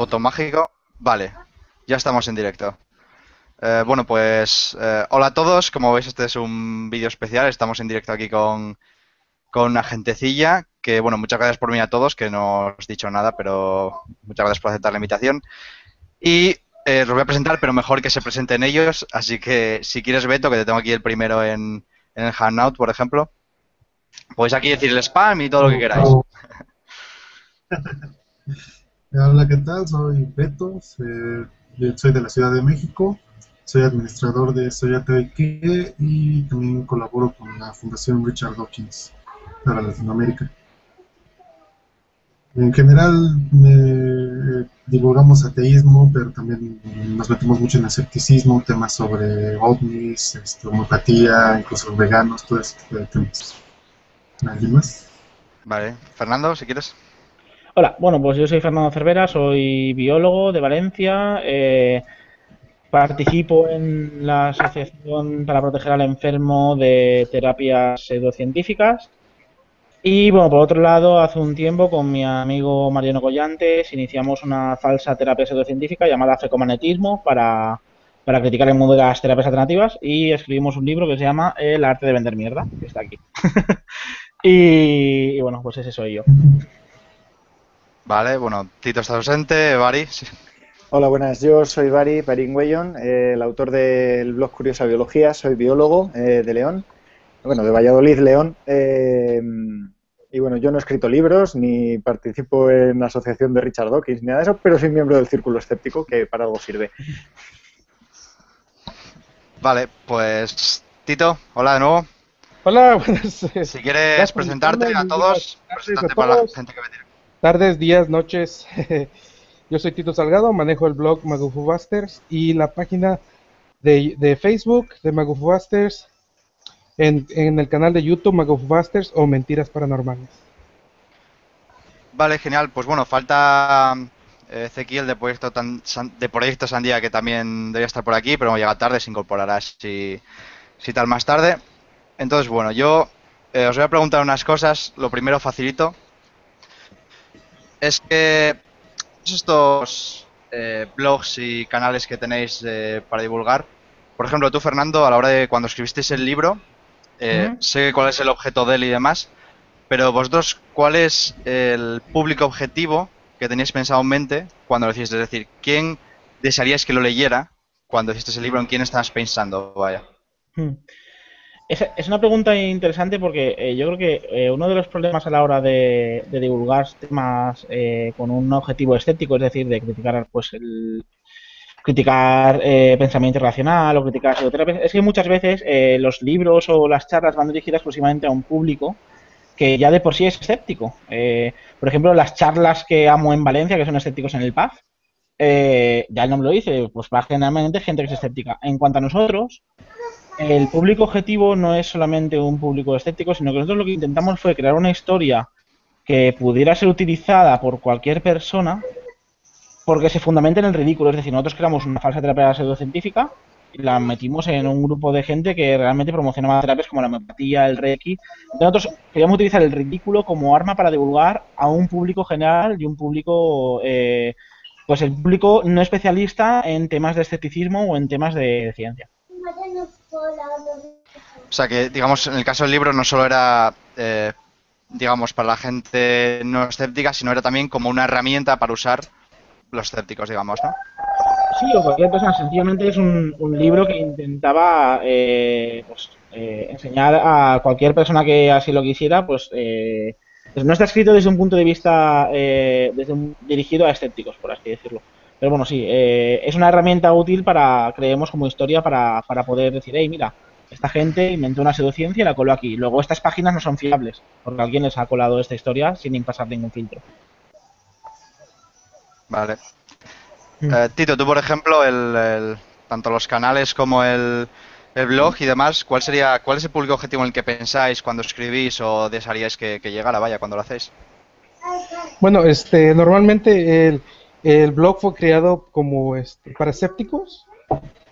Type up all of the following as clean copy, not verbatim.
botón mágico. Vale, ya estamos en directo. Bueno, pues hola a todos. Como veis, este es un vídeo especial. Estamos en directo aquí con una gentecilla. Que bueno, muchas gracias por venir a todos, que no os he dicho nada, pero muchas gracias por aceptar la invitación. Y los voy a presentar, pero mejor que se presenten ellos. Así que si quieres, Beto, que te tengo aquí el primero en el Hangout, por ejemplo, podéis aquí decir el spam y todo lo que queráis. Hola, ¿qué tal? Soy Beto, yo soy de la Ciudad de México, soy administrador de Soy Ateo y también colaboro con la Fundación Richard Dawkins para Latinoamérica. En general divulgamos ateísmo, pero también nos metemos mucho en escepticismo, temas sobre ovnis, homeopatía, incluso los veganos, todo ese tipo de temas. ¿Alguien más? Vale, Fernando, si quieres. Hola, bueno, pues yo soy Fernando Cervera, soy biólogo de Valencia, participo en la Asociación para Proteger al Enfermo de Terapias Pseudocientíficas y, bueno, por otro lado, hace un tiempo con mi amigo Mariano Collantes iniciamos una falsa terapia pseudocientífica llamada fecomagnetismo para criticar el mundo de las terapias alternativas y escribimos un libro que se llama El arte de vender mierda, que está aquí. y bueno, pues ese soy yo. Vale, bueno, Tito está ausente, Bari, sí. Hola, buenas. Yo soy Bari Peringüellón, el autor del blog Curiosa Biología. Soy biólogo de León, bueno, de Valladolid, León. Y bueno, yo no he escrito libros ni participo en la asociación de Richard Dawkins ni nada de eso, pero soy miembro del Círculo Escéptico, que para algo sirve. Vale, pues Tito, hola de nuevo. Hola, buenas Si quieres gracias por presentarte invitarme. a Muy buenas todos, tardes a preséntate para la todos. gente que ve directo. Tardes, días, noches. Yo soy Tito Salgado, manejo el blog Magufubusters y la página de Facebook de Magufubusters en el canal de YouTube Magufubusters o Mentiras Paranormales. Vale, genial. Pues bueno, falta Ezequiel de Proyecto Sandía, que también debería estar por aquí, pero llega tarde, se incorporará si tal más tarde. Entonces, bueno, yo os voy a preguntar unas cosas. Lo primero facilito. Es que estos blogs y canales que tenéis para divulgar, por ejemplo, tú, Fernando, a la hora de cuando escribisteis el libro, sé cuál es el objeto de él y demás, pero vosotros, ¿cuál es el público objetivo que teníais pensado en mente cuando lo hicisteis? Es decir, ¿quién desearíais que lo leyera cuando hicisteis el libro? ¿En quién estabas pensando? Vaya. Es una pregunta interesante porque yo creo que uno de los problemas a la hora de divulgar temas con un objetivo escéptico, es decir, de criticar pues criticar pensamiento irracional o criticar psicoterapia, es que muchas veces los libros o las charlas van dirigidas exclusivamente a un público que ya de por sí es escéptico. Por ejemplo, las charlas que amo en Valencia, que son escépticos en el PAF, ya el nombre lo dice, pues va generalmente gente que es escéptica. En cuanto a nosotros, el público objetivo no es solamente un público escéptico, sino que nosotros lo que intentamos fue crear una historia que pudiera ser utilizada por cualquier persona porque se fundamenta en el ridículo. Es decir, nosotros creamos una falsa terapia pseudocientífica y la metimos en un grupo de gente que realmente promocionaba terapias como la homeopatía, el reiki. Entonces, nosotros queríamos utilizar el ridículo como arma para divulgar a un público general y un público, pues el público no especialista en temas de escepticismo o en temas de ciencia. O sea que, digamos, en el caso del libro no solo era, digamos, para la gente no escéptica, sino era también como una herramienta para usar los escépticos, digamos, ¿no? Sí, o cualquier persona, sencillamente es un libro que intentaba enseñar a cualquier persona que así lo quisiera, pues no está escrito desde un punto de vista dirigido a escépticos, por así decirlo. Pero bueno, sí, es una herramienta útil para, creemos, como historia para poder decir, hey, mira, esta gente inventó una pseudociencia y la coló aquí. Luego estas páginas no son fiables, porque alguien les ha colado esta historia sin pasar ningún filtro. Vale. Tito, tú, por ejemplo, tanto los canales como el blog y demás, ¿cuál es el público objetivo en el que pensáis cuando escribís o desearíais que llegara, vaya, cuando lo hacéis? Bueno, normalmente el blog fue creado como para escépticos,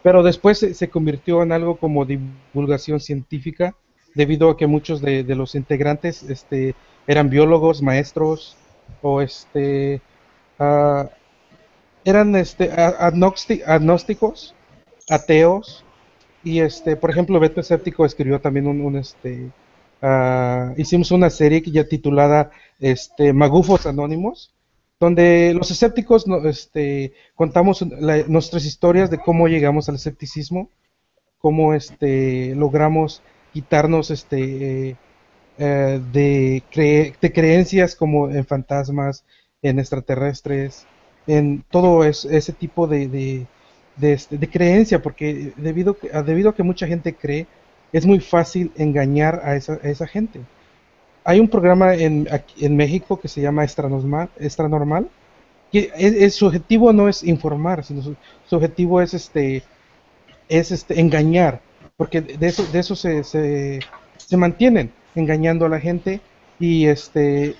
pero después se convirtió en algo como divulgación científica, debido a que muchos de los integrantes eran biólogos, maestros o ah, eran agnósticos, ateos, y por ejemplo, Beto Escéptico escribió también hicimos una serie que ya titulada Magufos Anónimos, donde los escépticos contamos nuestras historias de cómo llegamos al escepticismo, cómo logramos quitarnos de creencias como en fantasmas, en extraterrestres, en todo ese tipo de creencia, porque debido a que mucha gente cree, es muy fácil engañar a esa gente. Hay un programa aquí en México que se llama Extra Normal, que su objetivo no es informar, sino su objetivo es engañar, porque de eso se mantienen engañando a la gente y se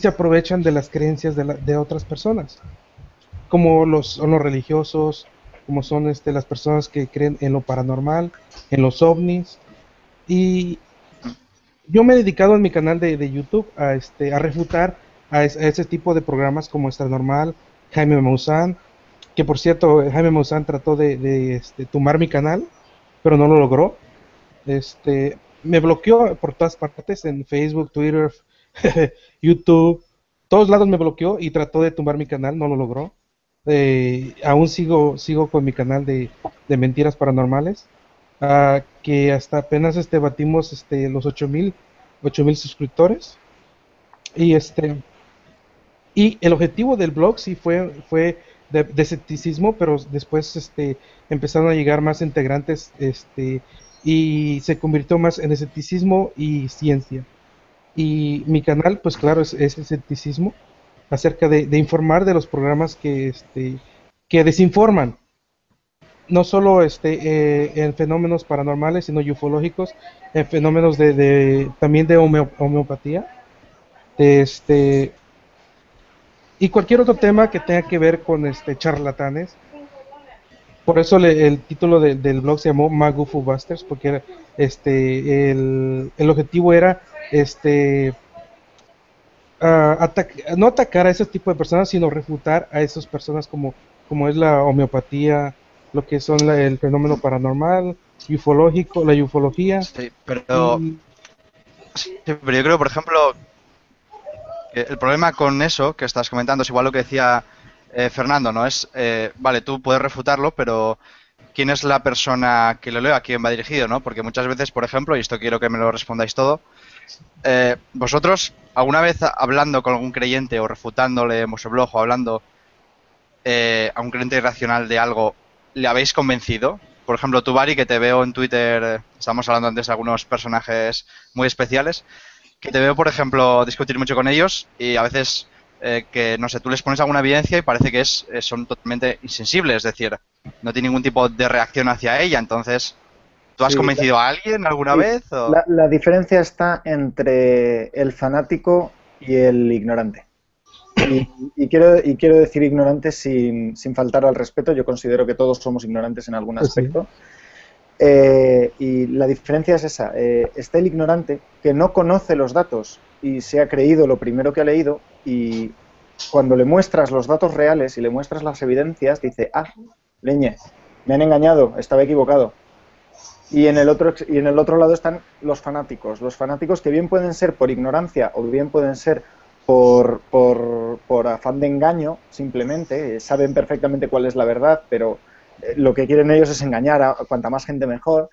aprovechan de las creencias de otras personas, como son los religiosos, como son las personas que creen en lo paranormal, en los ovnis. Y yo me he dedicado en mi canal de YouTube a refutar a ese tipo de programas como Extra Normal, Jaime Maussan, que por cierto, Jaime Maussan trató de tumbar mi canal, pero no lo logró. Me bloqueó por todas partes, en Facebook, Twitter, YouTube, todos lados me bloqueó y trató de tumbar mi canal, no lo logró. Aún sigo con mi canal de mentiras paranormales, que hasta apenas batimos los 8,000 suscriptores, y y el objetivo del blog sí fue de escepticismo, pero después empezaron a llegar más integrantes, y se convirtió más en escepticismo y ciencia. Y mi canal, pues claro, es escepticismo, acerca de informar de los programas que desinforman, no solo en fenómenos paranormales, sino ufológicos, en fenómenos también de homeopatía, de y cualquier otro tema que tenga que ver con charlatanes. Por eso el título del blog se llamó Magufu Busters, porque era, el objetivo era no atacar a ese tipo de personas, sino refutar a esas personas como es la homeopatía, lo que son el fenómeno paranormal, ufológico, la ufología. Sí, pero yo creo, por ejemplo, que el problema con eso que estás comentando es igual lo que decía Fernando, ¿no? Vale, tú puedes refutarlo, pero ¿quién es la persona que lo leo? ¿A quién va dirigido, no? Porque muchas veces, por ejemplo, y esto quiero que me lo respondáis todo, vosotros, alguna vez hablando con algún creyente o refutándole en vuestro blog o hablando a un creyente irracional de algo, ¿le habéis convencido? Por ejemplo, tú, Bari, que te veo en Twitter, estamos hablando antes de algunos personajes muy especiales, que te veo, por ejemplo, discutir mucho con ellos y a veces que, no sé, tú les pones alguna evidencia y parece que son totalmente insensibles, es decir, no tiene ningún tipo de reacción hacia ella. Entonces, ¿tú has convencido a alguien alguna vez? ¿O? La diferencia está entre el fanático y el ignorante. Y quiero decir ignorante sin faltar al respeto. Yo considero que todos somos ignorantes en algún aspecto. Y la diferencia es esa. Está el ignorante que no conoce los datos y se ha creído lo primero que ha leído, y cuando le muestras los datos reales y le muestras las evidencias, dice, leñe, me han engañado, estaba equivocado. Y en el otro lado están los fanáticos que bien pueden ser por ignorancia o bien pueden ser por afán de engaño, simplemente, saben perfectamente cuál es la verdad, pero lo que quieren ellos es engañar a cuanta más gente mejor.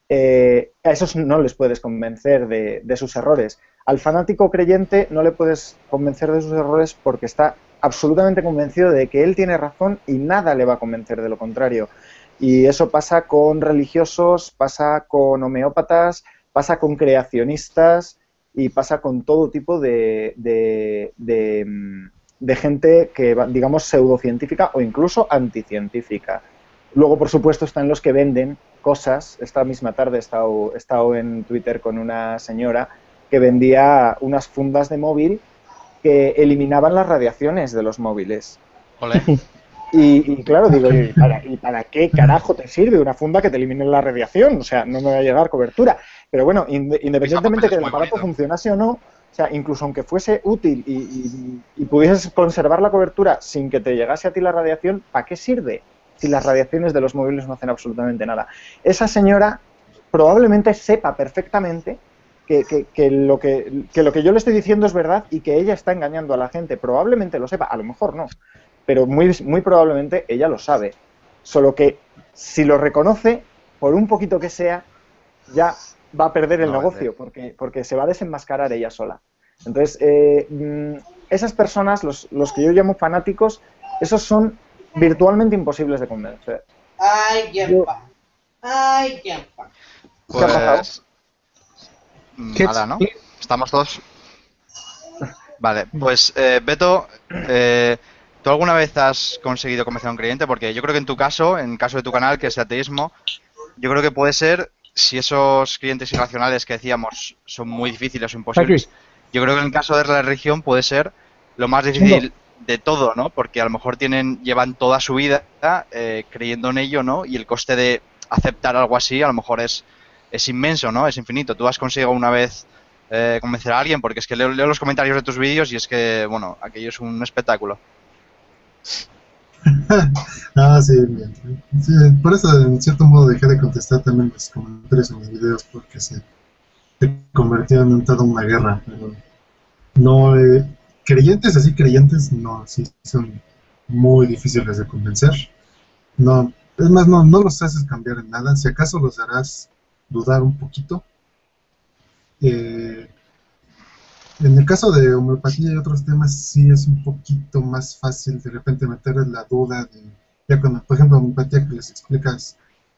A esos no les puedes convencer de sus errores. Al fanático creyente no le puedes convencer de sus errores porque está absolutamente convencido de que él tiene razón y nada le va a convencer de lo contrario. Y eso pasa con religiosos, pasa con homeópatas, pasa con creacionistas y pasa con todo tipo de gente que, digamos, pseudocientífica o incluso anticientífica. Luego, por supuesto, están los que venden cosas. Esta misma tarde he estado en Twitter con una señora que vendía unas fundas de móvil que eliminaban las radiaciones de los móviles. Olé. Y claro, digo, ¿y para qué carajo te sirve una funda que te elimine la radiación? O sea, no me va a llegar cobertura. Pero bueno, independientemente que el aparato funcionase o no, O sea, incluso aunque fuese útil y pudieses conservar la cobertura sin que te llegase a ti la radiación, ¿para qué sirve si las radiaciones de los móviles no hacen absolutamente nada? Esa señora probablemente sepa perfectamente que lo que yo le estoy diciendo es verdad y que ella está engañando a la gente. Probablemente lo sepa, a lo mejor no, pero muy probablemente ella lo sabe. Solo que si lo reconoce, por un poquito que sea, ya va a perder el negocio, porque se va a desenmascarar ella sola. Entonces, esas personas, los que yo llamo fanáticos, esos son virtualmente imposibles de convencer. Ay, Gempa. Ay, Gempa. ¿Qué ha pasado? Pues nada, ¿no? Estamos todos. Vale, pues Beto, ¿tú alguna vez has conseguido convencer a un creyente? Porque yo creo que en tu caso, en el caso de tu canal, que es de ateísmo, yo creo que puede ser, si esos creyentes irracionales que decíamos son muy difíciles o imposibles, yo creo que en el caso de la religión puede ser lo más difícil de todo, ¿no? Porque a lo mejor llevan toda su vida creyendo en ello, ¿no? Y el coste de aceptar algo así a lo mejor es inmenso, ¿no? Es infinito. ¿Tú has conseguido una vez convencer a alguien? Porque es que leo los comentarios de tus vídeos y es que, bueno, aquello es un espectáculo. Sí, bien. Sí, por eso en cierto modo dejé de contestar también los comentarios en mis videos porque se convirtieron en toda una guerra, pero no, creyentes así creyentes no, sí son muy difíciles de convencer. No, es más, no los haces cambiar en nada, si acaso los harás dudar un poquito. En el caso de homeopatía y otros temas sí es un poquito más fácil de repente meterles la duda de, ya cuando, por ejemplo, homeopatía que les explicas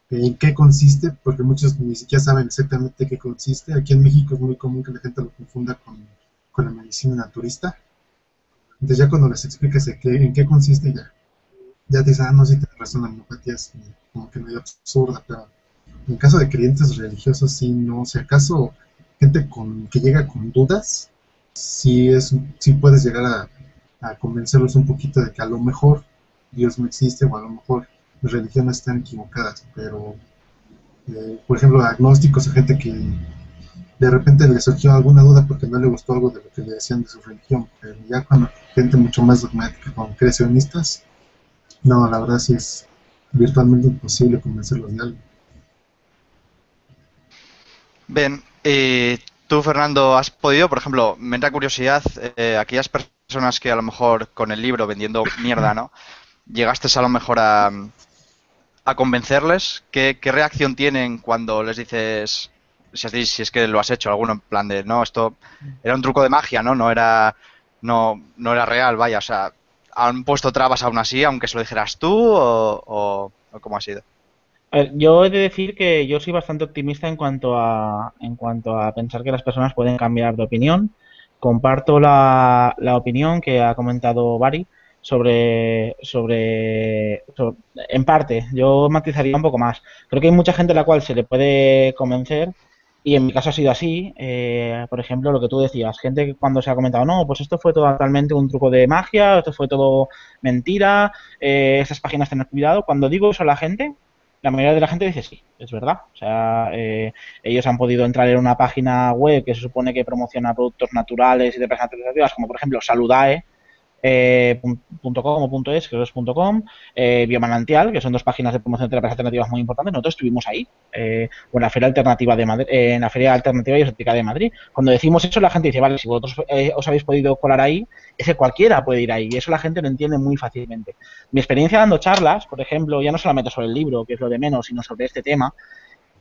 en qué consiste, porque muchos ni siquiera saben exactamente qué consiste. Aquí en México es muy común que la gente lo confunda con la medicina naturista. Entonces ya cuando les explicas en qué consiste, ya te dicen, no, sí tienes razón, la homeopatía es como que medio absurda, pero en caso de creyentes religiosos sí, no, si acaso gente que llega con dudas, sí puedes llegar a convencerlos un poquito de que a lo mejor Dios no existe o a lo mejor las religiones están equivocadas, pero por ejemplo agnósticos o gente que de repente le surgió alguna duda porque no le gustó algo de lo que le decían de su religión, pero ya cuando gente mucho más dogmática como creacionistas, no, la verdad sí es virtualmente imposible convencerlos de algo. Bien, y tú, Fernando, ¿has podido, por ejemplo, me entra curiosidad, aquellas personas que a lo mejor con el libro vendiendo mierda, ¿no? Llegaste a lo mejor a convencerles, ¿qué reacción tienen cuando les dices, si es que lo has hecho, alguno en plan de, no, esto era un truco de magia, ¿no? No era real, vaya, o sea, ¿han puesto trabas aún así, aunque se lo dijeras tú, o cómo ha sido? A ver, yo he de decir que yo soy bastante optimista en cuanto a pensar que las personas pueden cambiar de opinión. Comparto la opinión que ha comentado Bari en parte, yo matizaría un poco más. Creo que hay mucha gente a la cual se le puede convencer y en mi caso ha sido así. Por ejemplo, lo que tú decías, gente que cuando se ha comentado, no, pues esto fue totalmente un truco de magia, esto fue todo mentira, esas páginas tener cuidado. Cuando digo eso a la gente, la mayoría de la gente dice sí, es verdad. O sea, ellos han podido entrar en una página web que se supone que promociona productos naturales y de personas alternativas, como por ejemplo Saludae, .com o .es, creo que es .com, Biomanantial, que son dos páginas de promoción de terapias alternativas muy importantes. Nosotros estuvimos ahí, o en la Feria Alternativa de Madrid, en la Feria Alternativa y Estética de Madrid. Cuando decimos eso, la gente dice, vale, si vosotros os habéis podido colar ahí, es que cualquiera puede ir ahí, y eso la gente lo entiende muy fácilmente. Mi experiencia dando charlas, por ejemplo, ya no solamente sobre el libro, que es lo de menos, sino sobre este tema,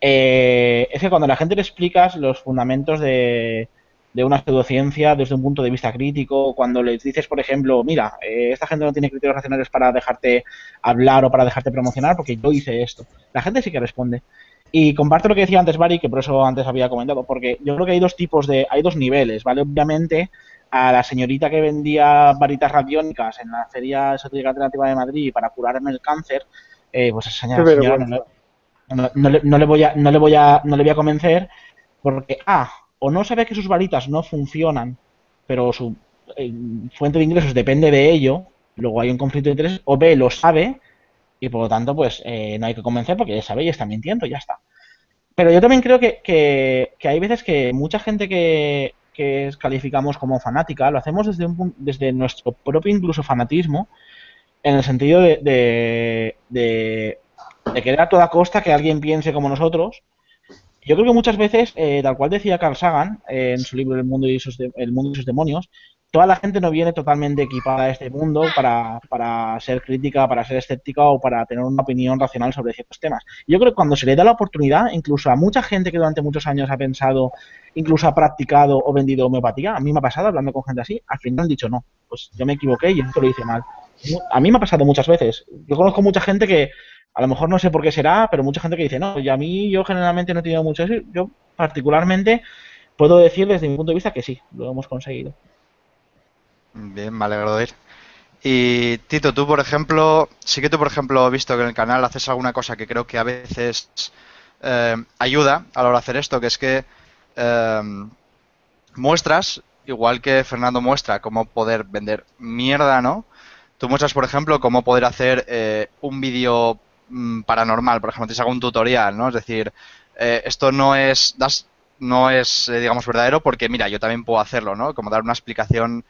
es que cuando a la gente le explicas los fundamentos de una pseudociencia desde un punto de vista crítico, cuando les dices, por ejemplo, mira, esta gente no tiene criterios racionales para dejarte hablar o para dejarte promocionar porque yo hice esto, la gente sí que responde. Y comparto lo que decía antes Bari, que por eso antes había comentado, porque yo creo que hay dos niveles, ¿vale? Obviamente, a la señorita que vendía varitas radiónicas en la Feria Esotérica Alternativa de Madrid para curarme el cáncer, pues esa señora no le voy a convencer porque o no sabe que sus varitas no funcionan, pero su fuente de ingresos depende de ello, luego hay un conflicto de interés, o B, lo sabe y por lo tanto pues no hay que convencer porque ya sabe y está mintiendo, ya está. Pero yo también creo que hay veces que mucha gente calificamos como fanática, lo hacemos desde nuestro propio incluso fanatismo, en el sentido de querer a toda costa que alguien piense como nosotros. Yo creo que muchas veces, tal cual decía Carl Sagan en su libro El mundo y sus demonios, toda la gente no viene totalmente equipada a este mundo para ser crítica, para ser escéptica o para tener una opinión racional sobre ciertos temas. Yo creo que cuando se le da la oportunidad, incluso a mucha gente que durante muchos años ha pensado, incluso ha practicado o vendido homeopatía, a mí me ha pasado hablando con gente así, al final han dicho no, pues yo me equivoqué y esto lo hice mal. A mí me ha pasado muchas veces. Yo conozco mucha gente que, a lo mejor no sé por qué será, pero mucha gente que dice, no, y a mí yo generalmente no he tenido mucho eso. Yo particularmente puedo decir desde mi punto de vista que sí, lo hemos conseguido. Bien, me alegro de oír. Y Tito, tú por ejemplo, sí que tú por ejemplo he visto que en el canal haces alguna cosa que creo que a veces ayuda a la hora de hacer esto, que es que muestras, igual que Fernando muestra cómo poder vender mierda, ¿no? Tú muestras, por ejemplo, cómo poder hacer un vídeo paranormal, por ejemplo, tienes algún tutorial, ¿no? Es decir, esto no es, digamos, verdadero porque, mira, yo también puedo hacerlo, ¿no? Como dar una explicación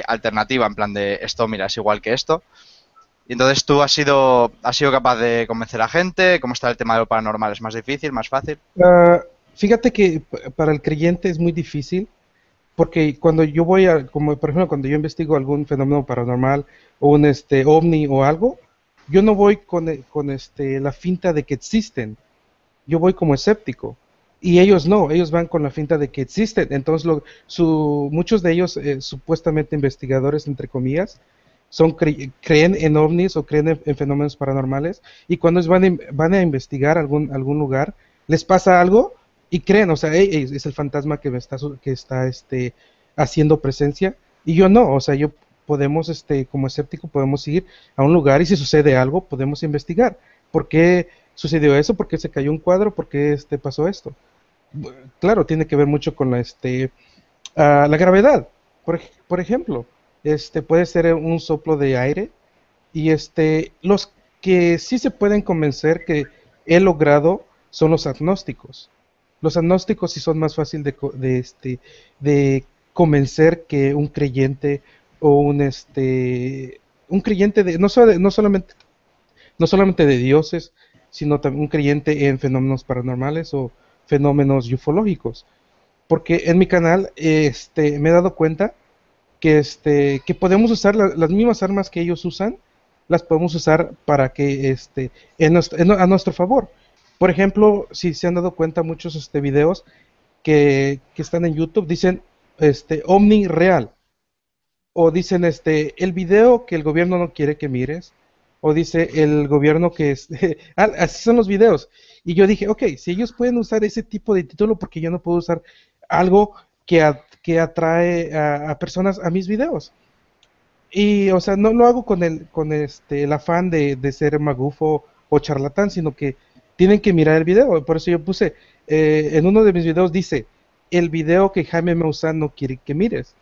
alternativa, en plan de esto, mira, es igual que esto. Y entonces tú has sido capaz de convencer a gente. ¿Cómo está el tema de lo paranormal? ¿Es más difícil, más fácil? Fíjate que para el creyente es muy difícil, porque cuando yo voy como por ejemplo, cuando yo investigo algún fenómeno paranormal o un ovni o algo, yo no voy con la finta de que existen. Yo voy como escéptico. Y ellos no, ellos van con la finta de que existen. Entonces, muchos de ellos, supuestamente investigadores, entre comillas, creen en ovnis o creen en fenómenos paranormales. Y cuando van a investigar algún lugar, les pasa algo y creen, o sea, "Ey, es el fantasma que está haciendo presencia". Y yo no, o sea, podemos, como escéptico, podemos ir a un lugar y si sucede algo, podemos investigar. ¿Por qué sucedió eso? ¿Por qué se cayó un cuadro? ¿Por qué pasó esto? Claro, tiene que ver mucho con la gravedad. Por ejemplo, puede ser un soplo de aire y los que sí se pueden convencer que he logrado son los agnósticos. Los agnósticos sí son más fácil de convencer que un creyente o un creyente no solamente de dioses, sino también un creyente en fenómenos paranormales o fenómenos ufológicos. Porque en mi canal me he dado cuenta que podemos usar las mismas armas que ellos usan, las podemos usar para que a nuestro favor. Por ejemplo, si se han dado cuenta muchos videos que están en YouTube, dicen ovni real, o dicen el video que el gobierno no quiere que mires, o dice el gobierno que así son los videos. Y yo dije, ok, si ellos pueden usar ese tipo de título, ¿por qué yo no puedo usar algo que atrae a personas a mis videos? Y, o sea, no lo hago con el afán de ser magufo o charlatán, sino que tienen que mirar el video. Por eso yo puse, en uno de mis videos dice, el video que Jaime Maussan no quiere que mires.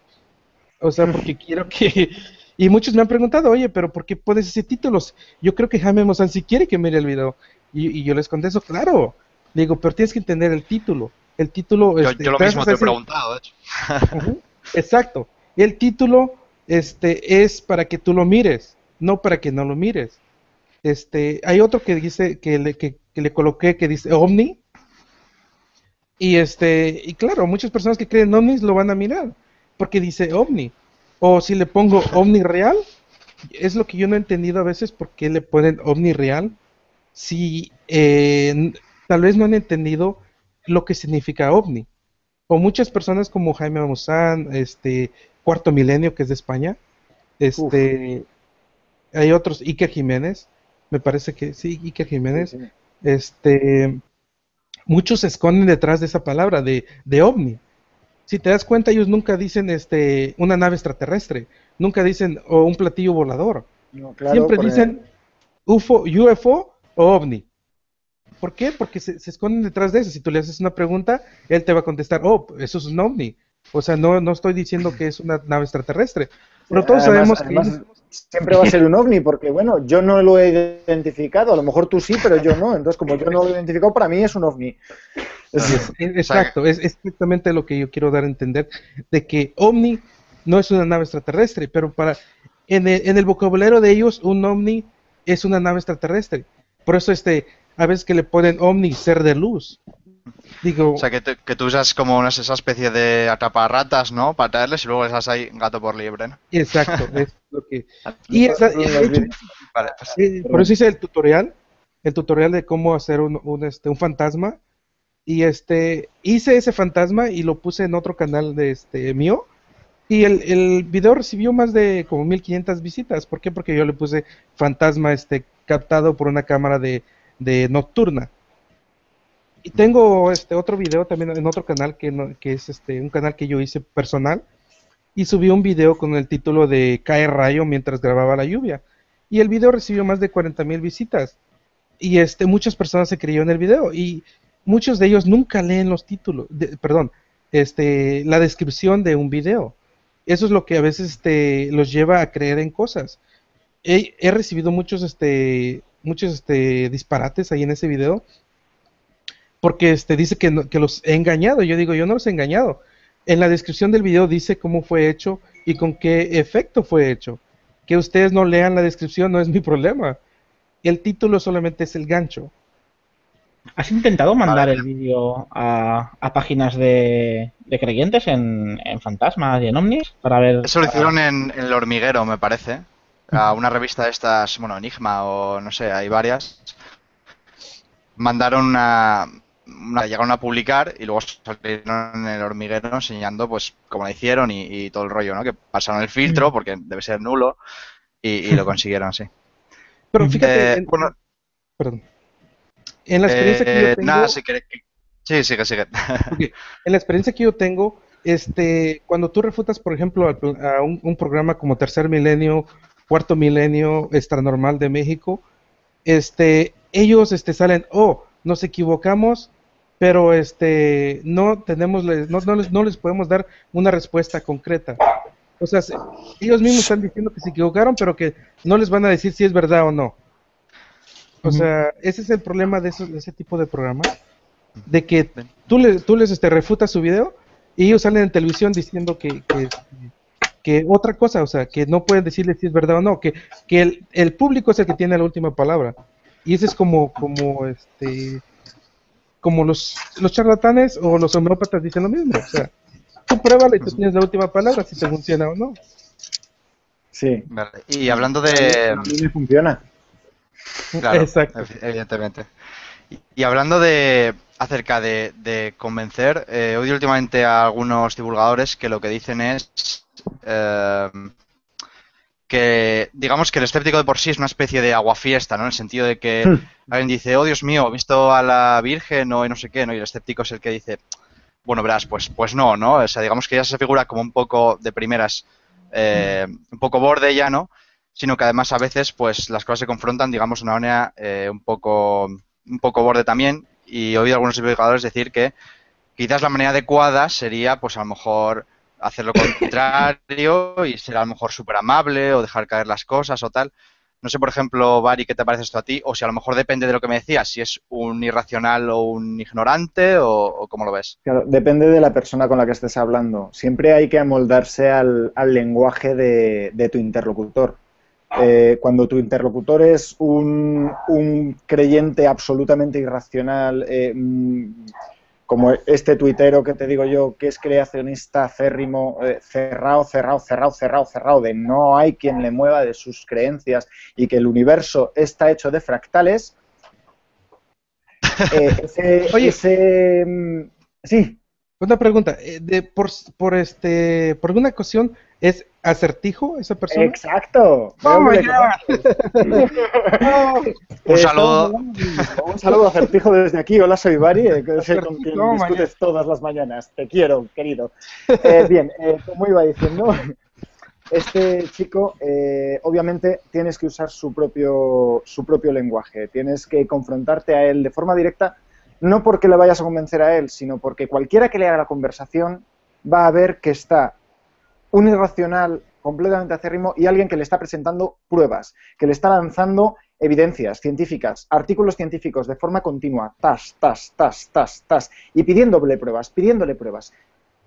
O sea, porque quiero que... Y muchos me han preguntado, oye, pero ¿por qué pones ese título? Yo creo que Jaime Maussan sí quiere que mire el video. Y yo les contesto, claro. Le digo, pero tienes que entender el título. El título... Yo lo mismo te he preguntado, de hecho. Exacto. El título es para que tú lo mires, no para que no lo mires. Hay otro que dice, que le coloqué, que dice ovni. Y claro, muchas personas que creen en ovnis lo van a mirar, porque dice ovni. O si le pongo ovni real, es lo que yo no he entendido a veces, por qué le ponen ovni real. Si tal vez no han entendido lo que significa ovni. O muchas personas como Jaime Maussan, Cuarto Milenio, que es de España, hay otros, Iker Jiménez, me parece que sí, Iker Jiménez, sí. Muchos se esconden detrás de esa palabra de ovni. Si te das cuenta, ellos nunca dicen una nave extraterrestre, nunca dicen o un platillo volador. No, claro, siempre dicen UFO o ovni. ¿Por qué? Porque se esconden detrás de eso. Si tú le haces una pregunta, él te va a contestar, oh, eso es un ovni. O sea, no estoy diciendo que es una nave extraterrestre. Pero todos sabemos que... Siempre va a ser un ovni, porque bueno, yo no lo he identificado. A lo mejor tú sí, pero yo no. Entonces, como yo no lo he identificado, para mí es un ovni. Exacto, es exactamente lo que yo quiero dar a entender, de que OVNI no es una nave extraterrestre, pero en el vocabulario de ellos, un OVNI es una nave extraterrestre. Por eso a veces que le ponen OVNI, ser de luz. Digo, O sea, que tú usas como esa especie de atraparratas, ¿no? Para traerles y luego les das ahí gato por liebre, ¿no? exacto, es lo que... Y de hecho, Vale, pues, por eso hice el tutorial de cómo hacer un fantasma. Y hice ese fantasma y lo puse en otro canal de mío. Y el video recibió más de como 1500 visitas. ¿Por qué? Porque yo le puse fantasma captado por una cámara de nocturna. Y tengo otro video también en otro canal que es un canal que yo hice personal. Y subí un video con el título de Cae rayo mientras grababa la lluvia. Y el video recibió más de 40,000 visitas. Y muchas personas se creyeron en el video. Y muchos de ellos nunca leen los títulos, perdón, la descripción de un video. Eso es lo que a veces los lleva a creer en cosas. He recibido muchos disparates ahí en ese video porque dice que los he engañado. Yo digo, yo no los he engañado. En la descripción del video dice cómo fue hecho y con qué efecto fue hecho. Que ustedes no lean la descripción no es mi problema. El título solamente es el gancho. ¿Has intentado mandar el vídeo a páginas de creyentes en fantasmas y en ovnis para ver? eso lo hicieron en El Hormiguero, me parece. A una revista de estas, bueno, Enigma o no sé, hay varias. Mandaron llegaron a publicar y luego salieron en El Hormiguero enseñando pues cómo la hicieron y todo el rollo, ¿no? Que pasaron el filtro porque debe ser nulo y lo consiguieron, sí. Pero fíjate, perdón. En la experiencia que yo tengo... Nada, sí, sigue. Okay. En la experiencia que yo tengo, cuando tú refutas, por ejemplo, a un programa como Tercer Milenio, Cuarto Milenio, Extranormal de México, ellos salen, nos equivocamos, pero no les podemos dar una respuesta concreta. O sea, ellos mismos están diciendo que se equivocaron, pero que no les van a decir si es verdad o no. O sea, ese es el problema de ese tipo de programas, de que tú les refutas su video y ellos salen en televisión diciendo que otra cosa, o sea, que no pueden decirle si es verdad o no, que el público es el que tiene la última palabra. Y ese es como los charlatanes o los homeópatas dicen lo mismo, o sea, tú pruébalo y tú tienes la última palabra si te funciona o no. Sí. Vale. Y hablando de... A mí me funciona. Claro, exacto. evidentemente. Y hablando acerca de convencer, he oído últimamente a algunos divulgadores que lo que dicen es que, digamos que el escéptico de por sí es una especie de aguafiesta, ¿no? En el sentido de que alguien dice, oh Dios mío, he visto a la Virgen o no sé qué, ¿no? Y el escéptico es el que dice, bueno, verás, pues no, ¿no? O sea, digamos que ya se figura como un poco de primeras, un poco borde ya, ¿no? Sino que además a veces pues las cosas se confrontan, digamos, de una manera un poco borde también, y he oído a algunos divulgadores decir que quizás la manera adecuada sería pues a lo mejor hacer lo contrario y ser a lo mejor súper amable o dejar caer las cosas o tal. No sé, por ejemplo, Bari, ¿qué te parece esto a ti? O si a lo mejor depende de lo que me decías, si es un irracional o un ignorante o cómo lo ves. Claro, depende de la persona con la que estés hablando. Siempre hay que amoldarse al lenguaje de tu interlocutor. Cuando tu interlocutor es un creyente absolutamente irracional, como este tuitero que te digo yo, que es creacionista acérrimo, cerrado, de no hay quien le mueva de sus creencias y que el universo está hecho de fractales, sí. Una pregunta, por alguna ocasión, ¿es acertijo esa persona? Exacto. ¡Oh, my God! Un saludo. Un saludo acertijo desde aquí. Hola, soy Bari, con quien discutes todas las mañanas. Te quiero, querido. Bien, como iba diciendo, este chico, obviamente, tienes que usar su propio lenguaje. Tienes que confrontarte a él de forma directa, no porque le vayas a convencer a él, sino porque cualquiera que le haga la conversación va a ver que está un irracional completamente acérrimo y alguien que le está presentando pruebas, que le está lanzando evidencias científicas, artículos científicos de forma continua, y pidiéndole pruebas.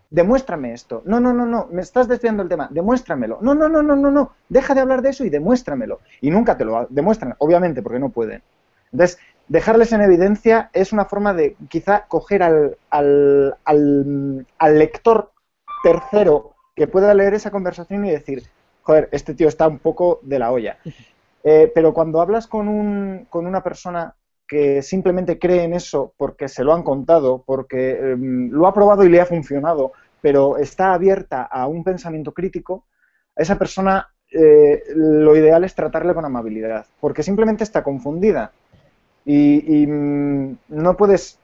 Demuéstrame esto. No, me estás desviando el tema. Demuéstramelo. No. Deja de hablar de eso y demuéstramelo. Y nunca te lo demuestran, obviamente, porque no pueden. Entonces, dejarles en evidencia es una forma de quizá coger al lector tercero que pueda leer esa conversación y decir, joder, este tío está un poco de la olla. Pero cuando hablas con una persona que simplemente cree en eso porque se lo han contado, porque lo ha probado y le ha funcionado, pero está abierta a un pensamiento crítico, a esa persona lo ideal es tratarle con amabilidad, porque simplemente está confundida y no puedes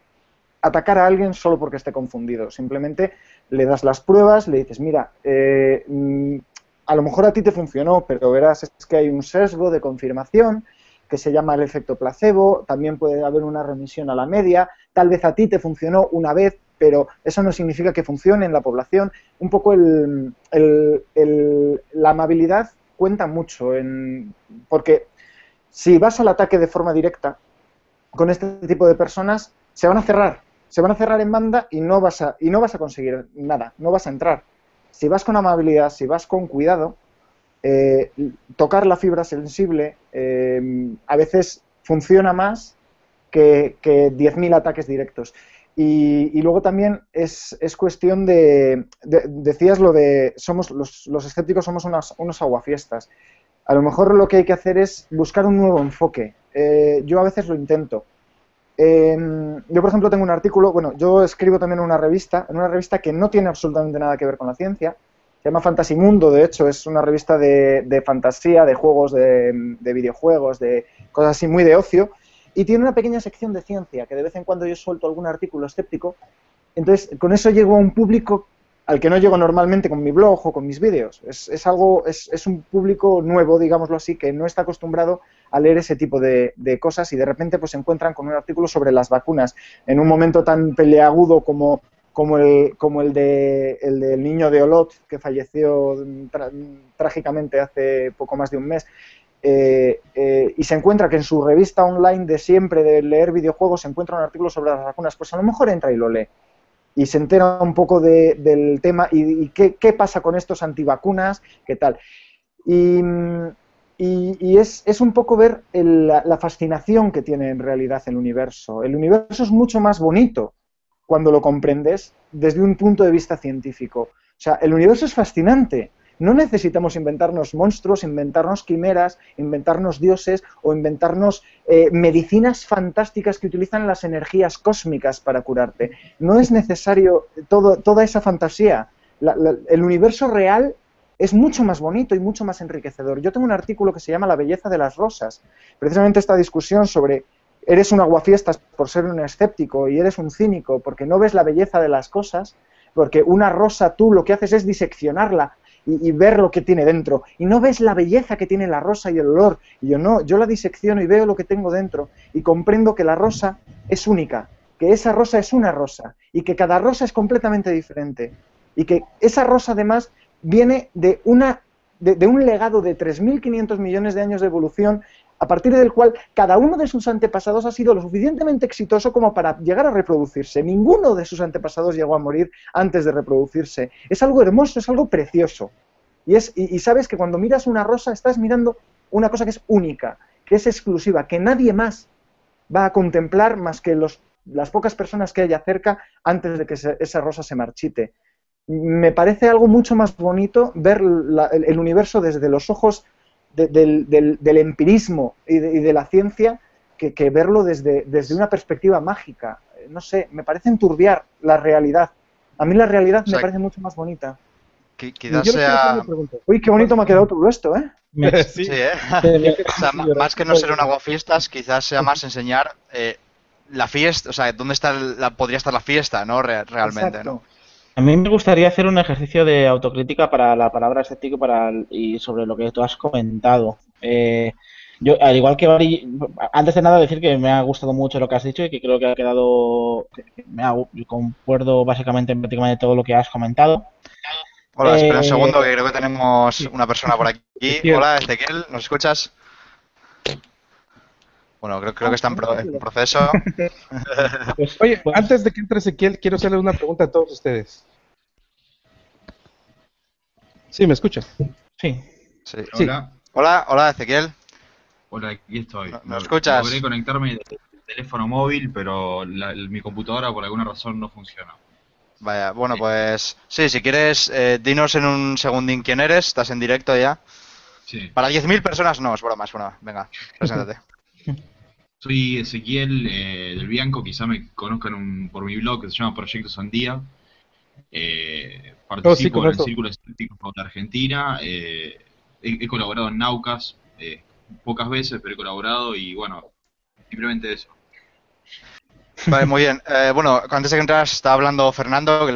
atacar a alguien solo porque esté confundido, simplemente le das las pruebas, le dices, mira, a lo mejor a ti te funcionó, pero verás, es que hay un sesgo de confirmación que se llama el efecto placebo, también puede haber una remisión a la media, tal vez a ti te funcionó una vez, pero eso no significa que funcione en la población. Un poco la amabilidad cuenta mucho, porque si vas al ataque de forma directa con este tipo de personas, se van a cerrar en banda y no vas a conseguir nada, no vas a entrar. Si vas con amabilidad, si vas con cuidado, tocar la fibra sensible a veces funciona más que 10.000 ataques directos. Y luego también es cuestión decías lo de los escépticos somos unos aguafiestas. A lo mejor lo que hay que hacer es buscar un nuevo enfoque. Yo a veces lo intento. Yo, por ejemplo, tengo un artículo, bueno, yo escribo también en una revista que no tiene absolutamente nada que ver con la ciencia. Se llama Fantasy Mundo, de hecho, es una revista de fantasía, de juegos, de videojuegos, de cosas así muy de ocio, y tiene una pequeña sección de ciencia, que de vez en cuando yo suelto algún artículo escéptico. Entonces, con eso llego a un público al que no llego normalmente con mi blog o con mis vídeos. Es un público nuevo, digámoslo así, que no está acostumbrado a leer ese tipo de cosas y de repente pues se encuentran con un artículo sobre las vacunas en un momento tan peleagudo como el del niño de Olot, que falleció trágicamente hace poco más de un mes, y se encuentra que en su revista online de siempre de leer videojuegos se encuentra un artículo sobre las vacunas, pues a lo mejor entra y lo lee y se entera un poco del tema y qué pasa con estos antivacunas, qué tal. Y es un poco ver la fascinación que tiene en realidad el universo. El universo es mucho más bonito cuando lo comprendes desde un punto de vista científico. O sea, el universo es fascinante. No necesitamos inventarnos monstruos, inventarnos quimeras, inventarnos dioses o inventarnos medicinas fantásticas que utilizan las energías cósmicas para curarte. No es necesario toda esa fantasía. El universo real es mucho más bonito y mucho más enriquecedor. Yo tengo un artículo que se llama La belleza de las rosas. Precisamente esta discusión sobre eres un aguafiestas por ser un escéptico y eres un cínico porque no ves la belleza de las cosas, porque una rosa tú lo que haces es diseccionarla y ver lo que tiene dentro, y no ves la belleza que tiene la rosa y el olor. Y yo no, yo la disecciono y veo lo que tengo dentro, y comprendo que la rosa es única, que esa rosa es una rosa, y que cada rosa es completamente diferente, y que esa rosa además viene de un legado de 3.500 millones de años de evolución, a partir del cual cada uno de sus antepasados ha sido lo suficientemente exitoso como para llegar a reproducirse. Ninguno de sus antepasados llegó a morir antes de reproducirse. Es algo hermoso, es algo precioso. Y sabes que cuando miras una rosa estás mirando una cosa que es única, que es exclusiva, que nadie más va a contemplar más que las pocas personas que haya cerca antes de que esa rosa se marchite. Me parece algo mucho más bonito ver el universo desde los ojos del empirismo y de la ciencia que verlo desde una perspectiva mágica. No sé, me parece enturbiar la realidad. A mí la realidad me parece mucho más bonita. Quizás sea... Uy, qué bonito me ha quedado todo esto, ¿eh? Sí, ¿eh? O sea, más que no ser un aguafiestas, quizás sea más enseñar la fiesta, o sea, dónde podría estar la fiesta, ¿no? Realmente, Exacto. ¿no? A mí me gustaría hacer un ejercicio de autocrítica para la palabra escéptico y sobre lo que tú has comentado. Yo, al igual que Bari, antes de nada decir que me ha gustado mucho lo que has dicho y que creo que ha quedado, concuerdo básicamente en prácticamente todo lo que has comentado. Hola, espera un segundo que creo que tenemos una persona por aquí. Hola, Ezequiel, ¿nos escuchas? Bueno, creo que está en proceso. Pues, Oye, pues, antes de que entre Ezequiel, quiero hacerle una pregunta a todos ustedes. Sí, ¿me escuchan? sí. Sí. Sí. Hola, Ezequiel. Hola, aquí estoy. ¿No escuchas? Logré conectarme del teléfono móvil, pero mi computadora por alguna razón no funciona. Vaya, bueno, pues sí, si quieres, dinos en un segundín quién eres, estás en directo ya. Sí. Para 10.000 personas no, es broma, venga, preséntate. Soy Ezequiel del Bianco, quizá me conozcan por mi blog que se llama Proyecto Sandía. Participo en el conozco. Círculo Escéptico de Argentina. He colaborado en Naucas pocas veces, pero he colaborado y bueno, simplemente eso. Vale, muy bien. Bueno, antes de que entras, estaba hablando Fernando, que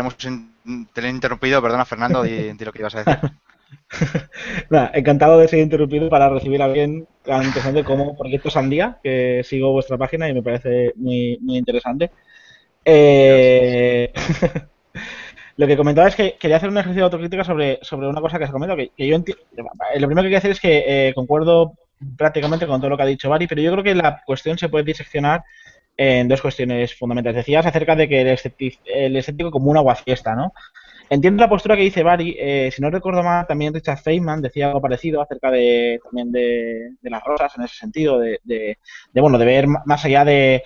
te le he interrumpido, perdona Fernando, di lo que ibas a decir. Nada, encantado de ser interrumpido para recibir a alguien tan interesante como Proyecto Sandía, que sigo vuestra página y me parece muy, muy interesante. Lo que comentaba es que quería hacer un ejercicio de autocrítica sobre una cosa que se comenta, que yo entiendo. Lo primero que quería hacer es que concuerdo prácticamente con todo lo que ha dicho Bari, pero yo creo que la cuestión se puede diseccionar en dos cuestiones fundamentales. Decías acerca de que el escéptico como un aguafiesta, ¿no? Entiendo la postura que dice Bari. Si no recuerdo mal, también Richard Feynman decía algo parecido acerca también de las rosas, en ese sentido, bueno, de ver más allá de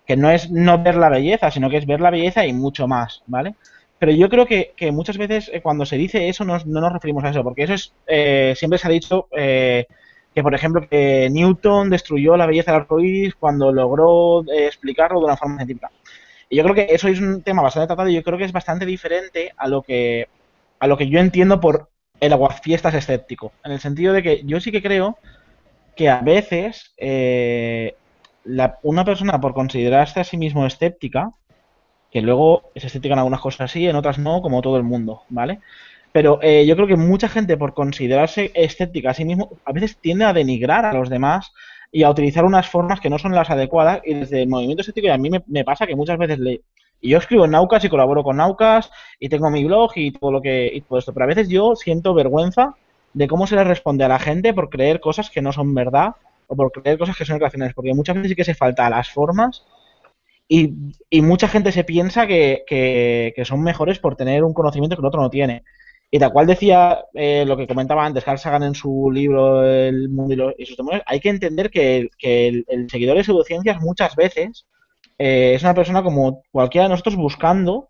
que no es no ver la belleza, sino que es ver la belleza y mucho más, ¿vale? Pero yo creo que muchas veces cuando se dice eso no nos referimos a eso, porque eso es siempre se ha dicho que, por ejemplo, que Newton destruyó la belleza del arco iris cuando logró explicarlo de una forma científica. Y yo creo que eso es un tema bastante tratado y yo creo que es bastante diferente a lo que yo entiendo por el aguafiestas escéptico. En el sentido de que yo sí que creo que a veces una persona por considerarse a sí mismo escéptica, que luego es escéptica en algunas cosas sí, en otras no, como todo el mundo, ¿vale? Pero yo creo que mucha gente por considerarse escéptica a sí mismo a veces tiende a denigrar a los demás y a utilizar unas formas que no son las adecuadas y desde el movimiento escéptico y a mí me pasa que muchas veces y yo escribo en Naucas y colaboro con Naucas y tengo mi blog y todo esto, pero a veces yo siento vergüenza de cómo se le responde a la gente por creer cosas que no son verdad o por creer cosas que son irracionales, porque muchas veces sí que se falta a las formas y mucha gente se piensa que son mejores por tener un conocimiento que el otro no tiene. Y tal cual decía lo que comentaba antes Carl Sagan en su libro El mundo y sus demonios, hay que entender que el seguidor de pseudociencias muchas veces es una persona como cualquiera de nosotros buscando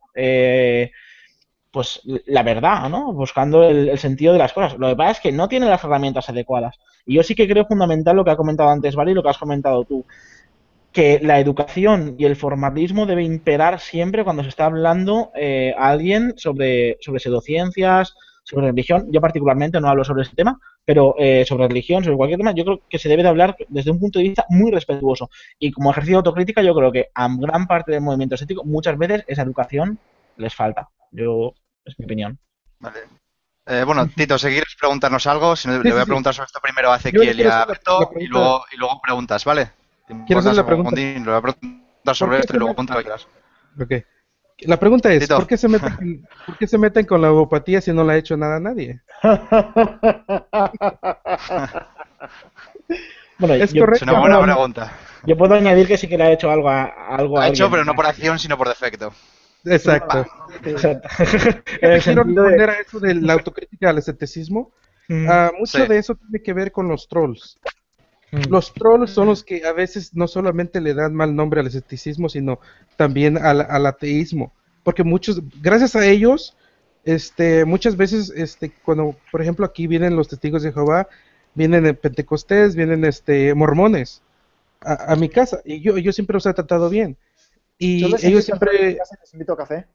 pues la verdad, ¿no? Buscando el sentido de las cosas. Lo que pasa es que no tiene las herramientas adecuadas. Y yo sí que creo fundamental lo que ha comentado antes Vale y lo que has comentado tú, que la educación y el formalismo debe imperar siempre cuando se está hablando a alguien sobre pseudociencias, sobre religión. Yo particularmente no hablo sobre ese tema, pero sobre religión, sobre cualquier tema, yo creo que se debe de hablar desde un punto de vista muy respetuoso. Y como ejercicio de autocrítica, yo creo que a gran parte del movimiento escéptico muchas veces esa educación les falta. Es mi opinión. Vale. Bueno, Tito, si quieres preguntarnos algo, si no, le voy a preguntar sobre esto primero a Yo Ezequiel y quiero a hacer Beto la pregunta. y luego preguntas, ¿vale? ¿Te Quiero hacer importa la pregunta. segundín? Le voy a preguntar sobre esto y luego pregunta lo que quieras. Ok. La pregunta es, Tito. ¿por qué se meten con la homopatía si no le ha hecho nada a nadie? Bueno, Es yo, correcto. Es una buena pregunta. yo puedo añadir que sí que le ha hecho algo a Lo ha hecho, alguien. pero no por acción, sino por defecto. Exacto. Exacto. Quiero En el sentido responder a eso de la autocrítica al escepticismo. Mucho Sí. de eso tiene que ver con los trolls. Los trolls son los que a veces no solamente le dan mal nombre al escepticismo, sino también al ateísmo. Porque gracias a ellos, muchas veces, cuando, por ejemplo, aquí vienen los testigos de Jehová, vienen de Pentecostés, vienen mormones a mi casa, y yo siempre los he tratado bien. Y Yo les ellos invito a siempre... mi casa y les invito a café.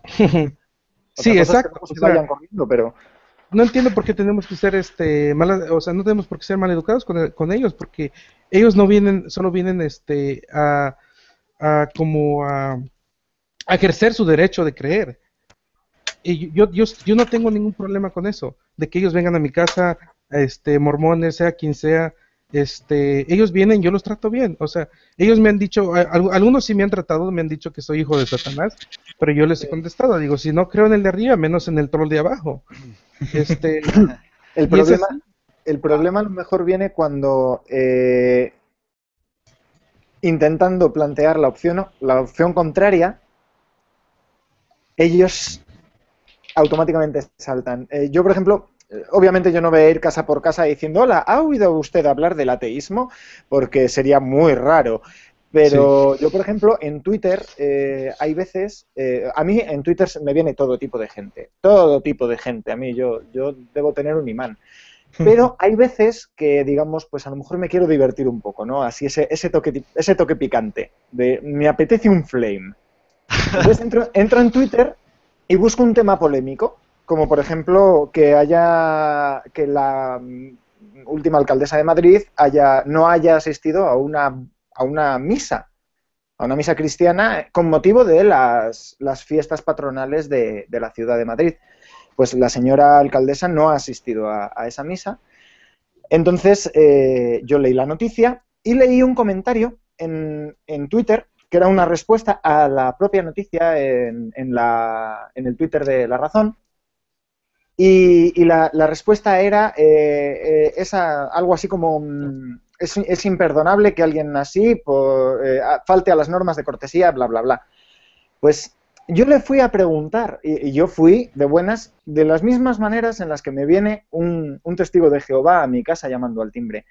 Sí, Otra cosa es que exacto. luego O se sea, vayan corriendo, pero no entiendo por qué tenemos que ser o sea, no tenemos por qué ser maleducados con ellos, porque ellos no vienen, solo vienen como a ejercer su derecho de creer. Y yo no tengo ningún problema con eso, de que ellos vengan a mi casa, mormones, sea quien sea, ellos vienen, yo los trato bien. O sea, ellos me han dicho, algunos sí me han tratado, me han dicho que soy hijo de Satanás, pero yo les he contestado, digo, si no creo en el de arriba, menos en el troll de abajo. el y es problema, así. el problema a lo mejor viene cuando intentando plantear la opción contraria, ellos automáticamente saltan. Yo, por ejemplo, obviamente yo no voy a ir casa por casa diciendo, hola, ¿ha oído usted hablar del ateísmo? Porque sería muy raro. Pero yo, por ejemplo, en Twitter hay veces, a mí en Twitter me viene todo tipo de gente, a mí yo debo tener un imán. Pero hay veces que, digamos, pues a lo mejor me quiero divertir un poco, ¿no? Así ese toque picante, de me apetece un flame. Entonces entro en Twitter y busco un tema polémico, como por ejemplo que la última alcaldesa de Madrid no haya asistido a una misa cristiana con motivo de las fiestas patronales de la ciudad de Madrid. Pues la señora alcaldesa no ha asistido a esa misa. Entonces yo leí la noticia y leí un comentario en Twitter que era una respuesta a la propia noticia en el Twitter de La Razón. Y la respuesta era algo así como es imperdonable que alguien así falte a las normas de cortesía, bla, bla, bla. Pues yo le fui a preguntar, y yo fui de buenas, de las mismas maneras en las que me viene un testigo de Jehová a mi casa llamando al timbre.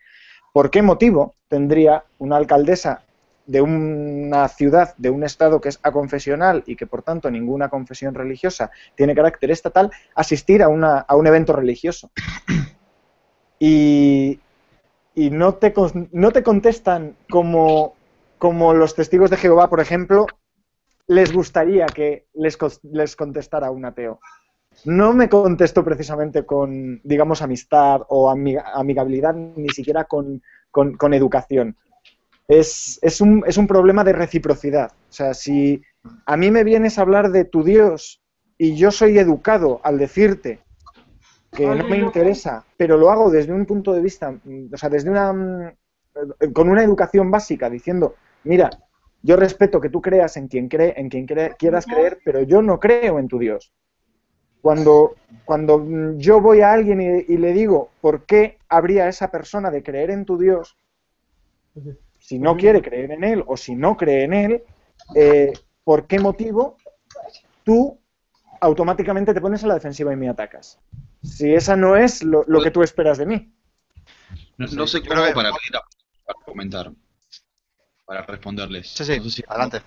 ¿Por qué motivo tendría una alcaldesa de una ciudad, de un estado que es aconfesional y que por tanto ninguna confesión religiosa tiene carácter estatal, asistir a un evento religioso? Y no te contestan como los testigos de Jehová, por ejemplo, les gustaría que les contestara un ateo. No me contestó precisamente con, digamos, amistad o amigabilidad, ni siquiera con educación. Es un problema de reciprocidad. O sea, si a mí me vienes a hablar de tu Dios y yo soy educado al decirte que no me interesa, pero lo hago desde un punto de vista, o sea, con una educación básica, diciendo, mira, yo respeto que tú creas en quien quieras creer, pero yo no creo en tu Dios. Cuando yo voy a alguien y le digo, ¿por qué habría esa persona de creer en tu Dios? Si no quiere creer en él o si no cree en él, ¿por qué motivo tú automáticamente te pones a la defensiva y me atacas? Si esa no es lo que tú esperas de mí. No sé cómo para comentar, para responderles. Sí, no sé si adelante.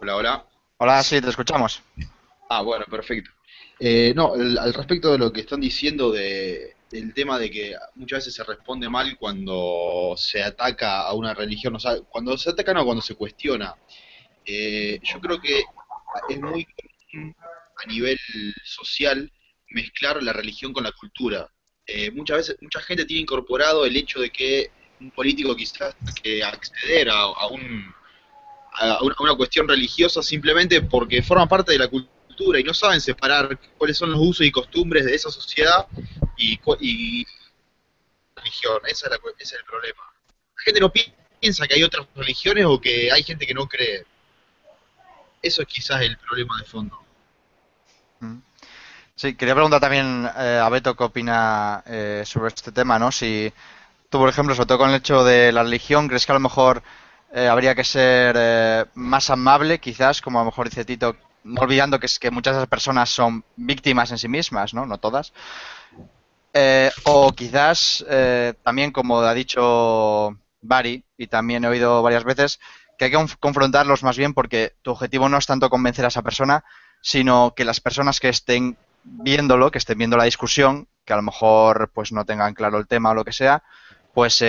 Hola, hola. Hola, sí, te escuchamos. Bueno, perfecto. Al respecto de lo que están diciendo del tema de que muchas veces se responde mal cuando se ataca a una religión, o sea, cuando se ataca no, cuando se cuestiona. Yo creo que es muy común a nivel social mezclar la religión con la cultura. Muchas veces, mucha gente tiene incorporado el hecho de que un político quizás tenga que acceder a una cuestión religiosa simplemente porque forma parte de la cultura y no saben separar cuáles son los usos y costumbres de esa sociedad y religión. Ese es el problema. La gente no piensa que hay otras religiones o que hay gente que no cree. Eso es quizás el problema de fondo. Sí, quería preguntar también a Beto qué opina sobre este tema, ¿no? Si tú, por ejemplo, sobre todo con el hecho de la religión, ¿crees que a lo mejor habría que ser más amable, quizás, como a lo mejor dice Tito, no olvidando que es que muchas de esas personas son víctimas en sí mismas, ¿no? No todas. O quizás también, como ha dicho Bari, y también he oído varias veces, que hay que confrontarlos más bien porque tu objetivo no es tanto convencer a esa persona, sino que las personas que estén viéndolo, que estén viendo la discusión, que a lo mejor pues no tengan claro el tema o lo que sea, pues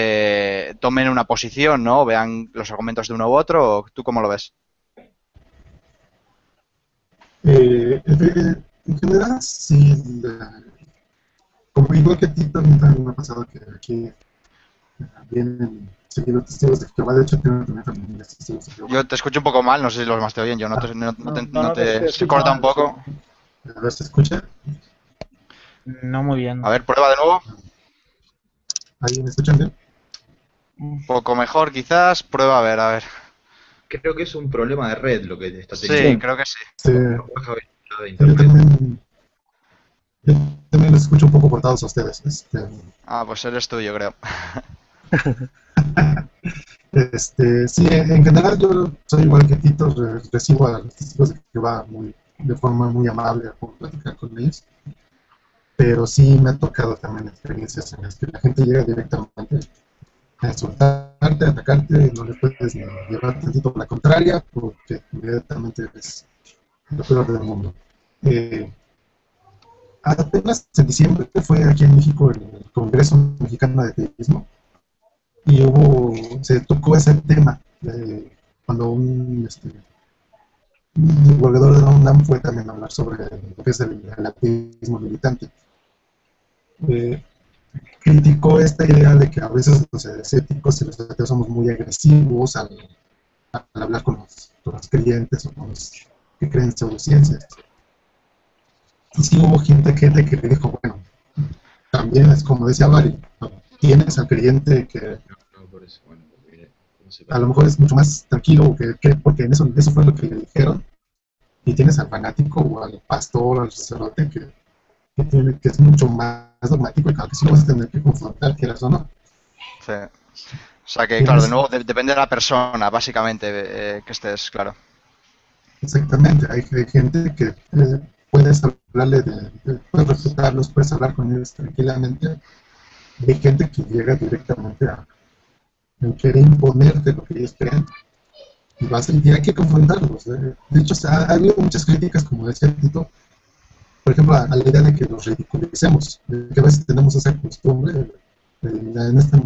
tomen una posición, ¿no? Vean los argumentos de uno u otro. ¿O tú cómo lo ves? En general, sí. Como igual que a ti, también me ha pasado que aquí vienen seguidos testigos de Jehová. De hecho, tengo también familias testigos de Jehová. Yo te escucho un poco mal, no sé si los demás te oyen. Yo se corta un poco. A ver, ¿se escucha? No muy bien. A ver, prueba de nuevo. ¿Ahí me escuchan bien? Un poco mejor, quizás. Prueba, a ver. Creo que es un problema de red lo que te está Sí, teniendo. creo que sí. Sí. Baja velocidad de Yo internet. también lo los escucho un poco cortados a ustedes. Ah, pues eres tú, yo creo. Sí, en general yo soy igual que Tito, recibo a los testigos que va de forma muy amable a poder platicar con ellos, pero sí me ha tocado también experiencias en las que la gente llega directamente a insultarte, a atacarte, y no le puedes ni llevar tantito por la contraria, porque inmediatamente es lo peor del mundo. Apenas en diciembre fue aquí en México el Congreso Mexicano de Ateísmo, y se tocó ese tema cuando un divulgador de la UNAM fue también a hablar sobre lo que es el ateísmo militante. Criticó esta idea de que a veces los escépticos y los ateos somos muy agresivos al hablar con los creyentes o con los que creen en pseudociencias. Y sí hubo gente que le dijo, bueno, también es como decía Bari, ¿no? Tienes al creyente que Por eso, bueno, no sé. a lo mejor es mucho más tranquilo, porque eso fue lo que le dijeron, y tienes al fanático o al pastor, al sacerdote que es mucho más dogmático, y claro que sí lo vas a tener que confrontar, quieras o no. Sí. O sea que, claro, de nuevo, depende de la persona, básicamente, que estés, claro. Exactamente, hay gente que puedes hablarle, puedes respetarlos, puedes hablar con ellos tranquilamente. Hay gente que llega directamente a querer imponerte lo que ellos creen, y hay que confrontarlos. De hecho, ha habido muchas críticas, como decía Tito, por ejemplo, a la idea de que los ridiculicemos, de que a veces tenemos esa costumbre, en este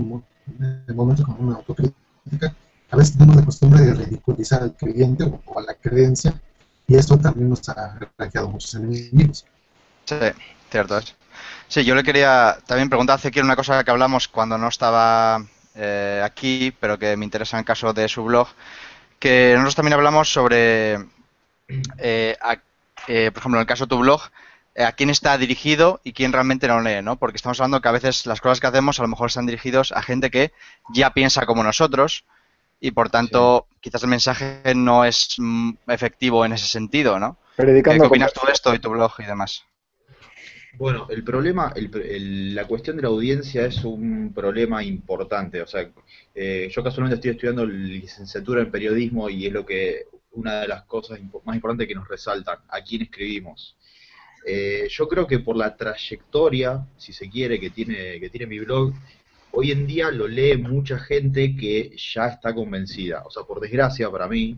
momento como una autocrítica, a veces tenemos la costumbre de ridiculizar al creyente o a la creencia, y eso también nos ha creado muchos enemigos. Sí, cierto es. Sí, yo le quería también preguntar a Ezequiel una cosa que hablamos cuando no estaba aquí, pero que me interesa en el caso de su blog, que nosotros también hablamos sobre, por ejemplo, en el caso de tu blog, a quién está dirigido y quién realmente no lee, ¿no? Porque estamos hablando que a veces las cosas que hacemos a lo mejor están dirigidos a gente que ya piensa como nosotros y por tanto quizás el mensaje no es efectivo en ese sentido, ¿no? ¿Qué opinas tú de esto y tu blog y demás? Bueno, el problema, la cuestión de la audiencia es un problema importante. O sea, yo casualmente estoy estudiando licenciatura en periodismo y es una de las cosas más importantes que nos resaltan, a quién escribimos. Yo creo que por la trayectoria, si se quiere, que tiene mi blog, hoy en día lo lee mucha gente que ya está convencida. O sea, por desgracia para mí,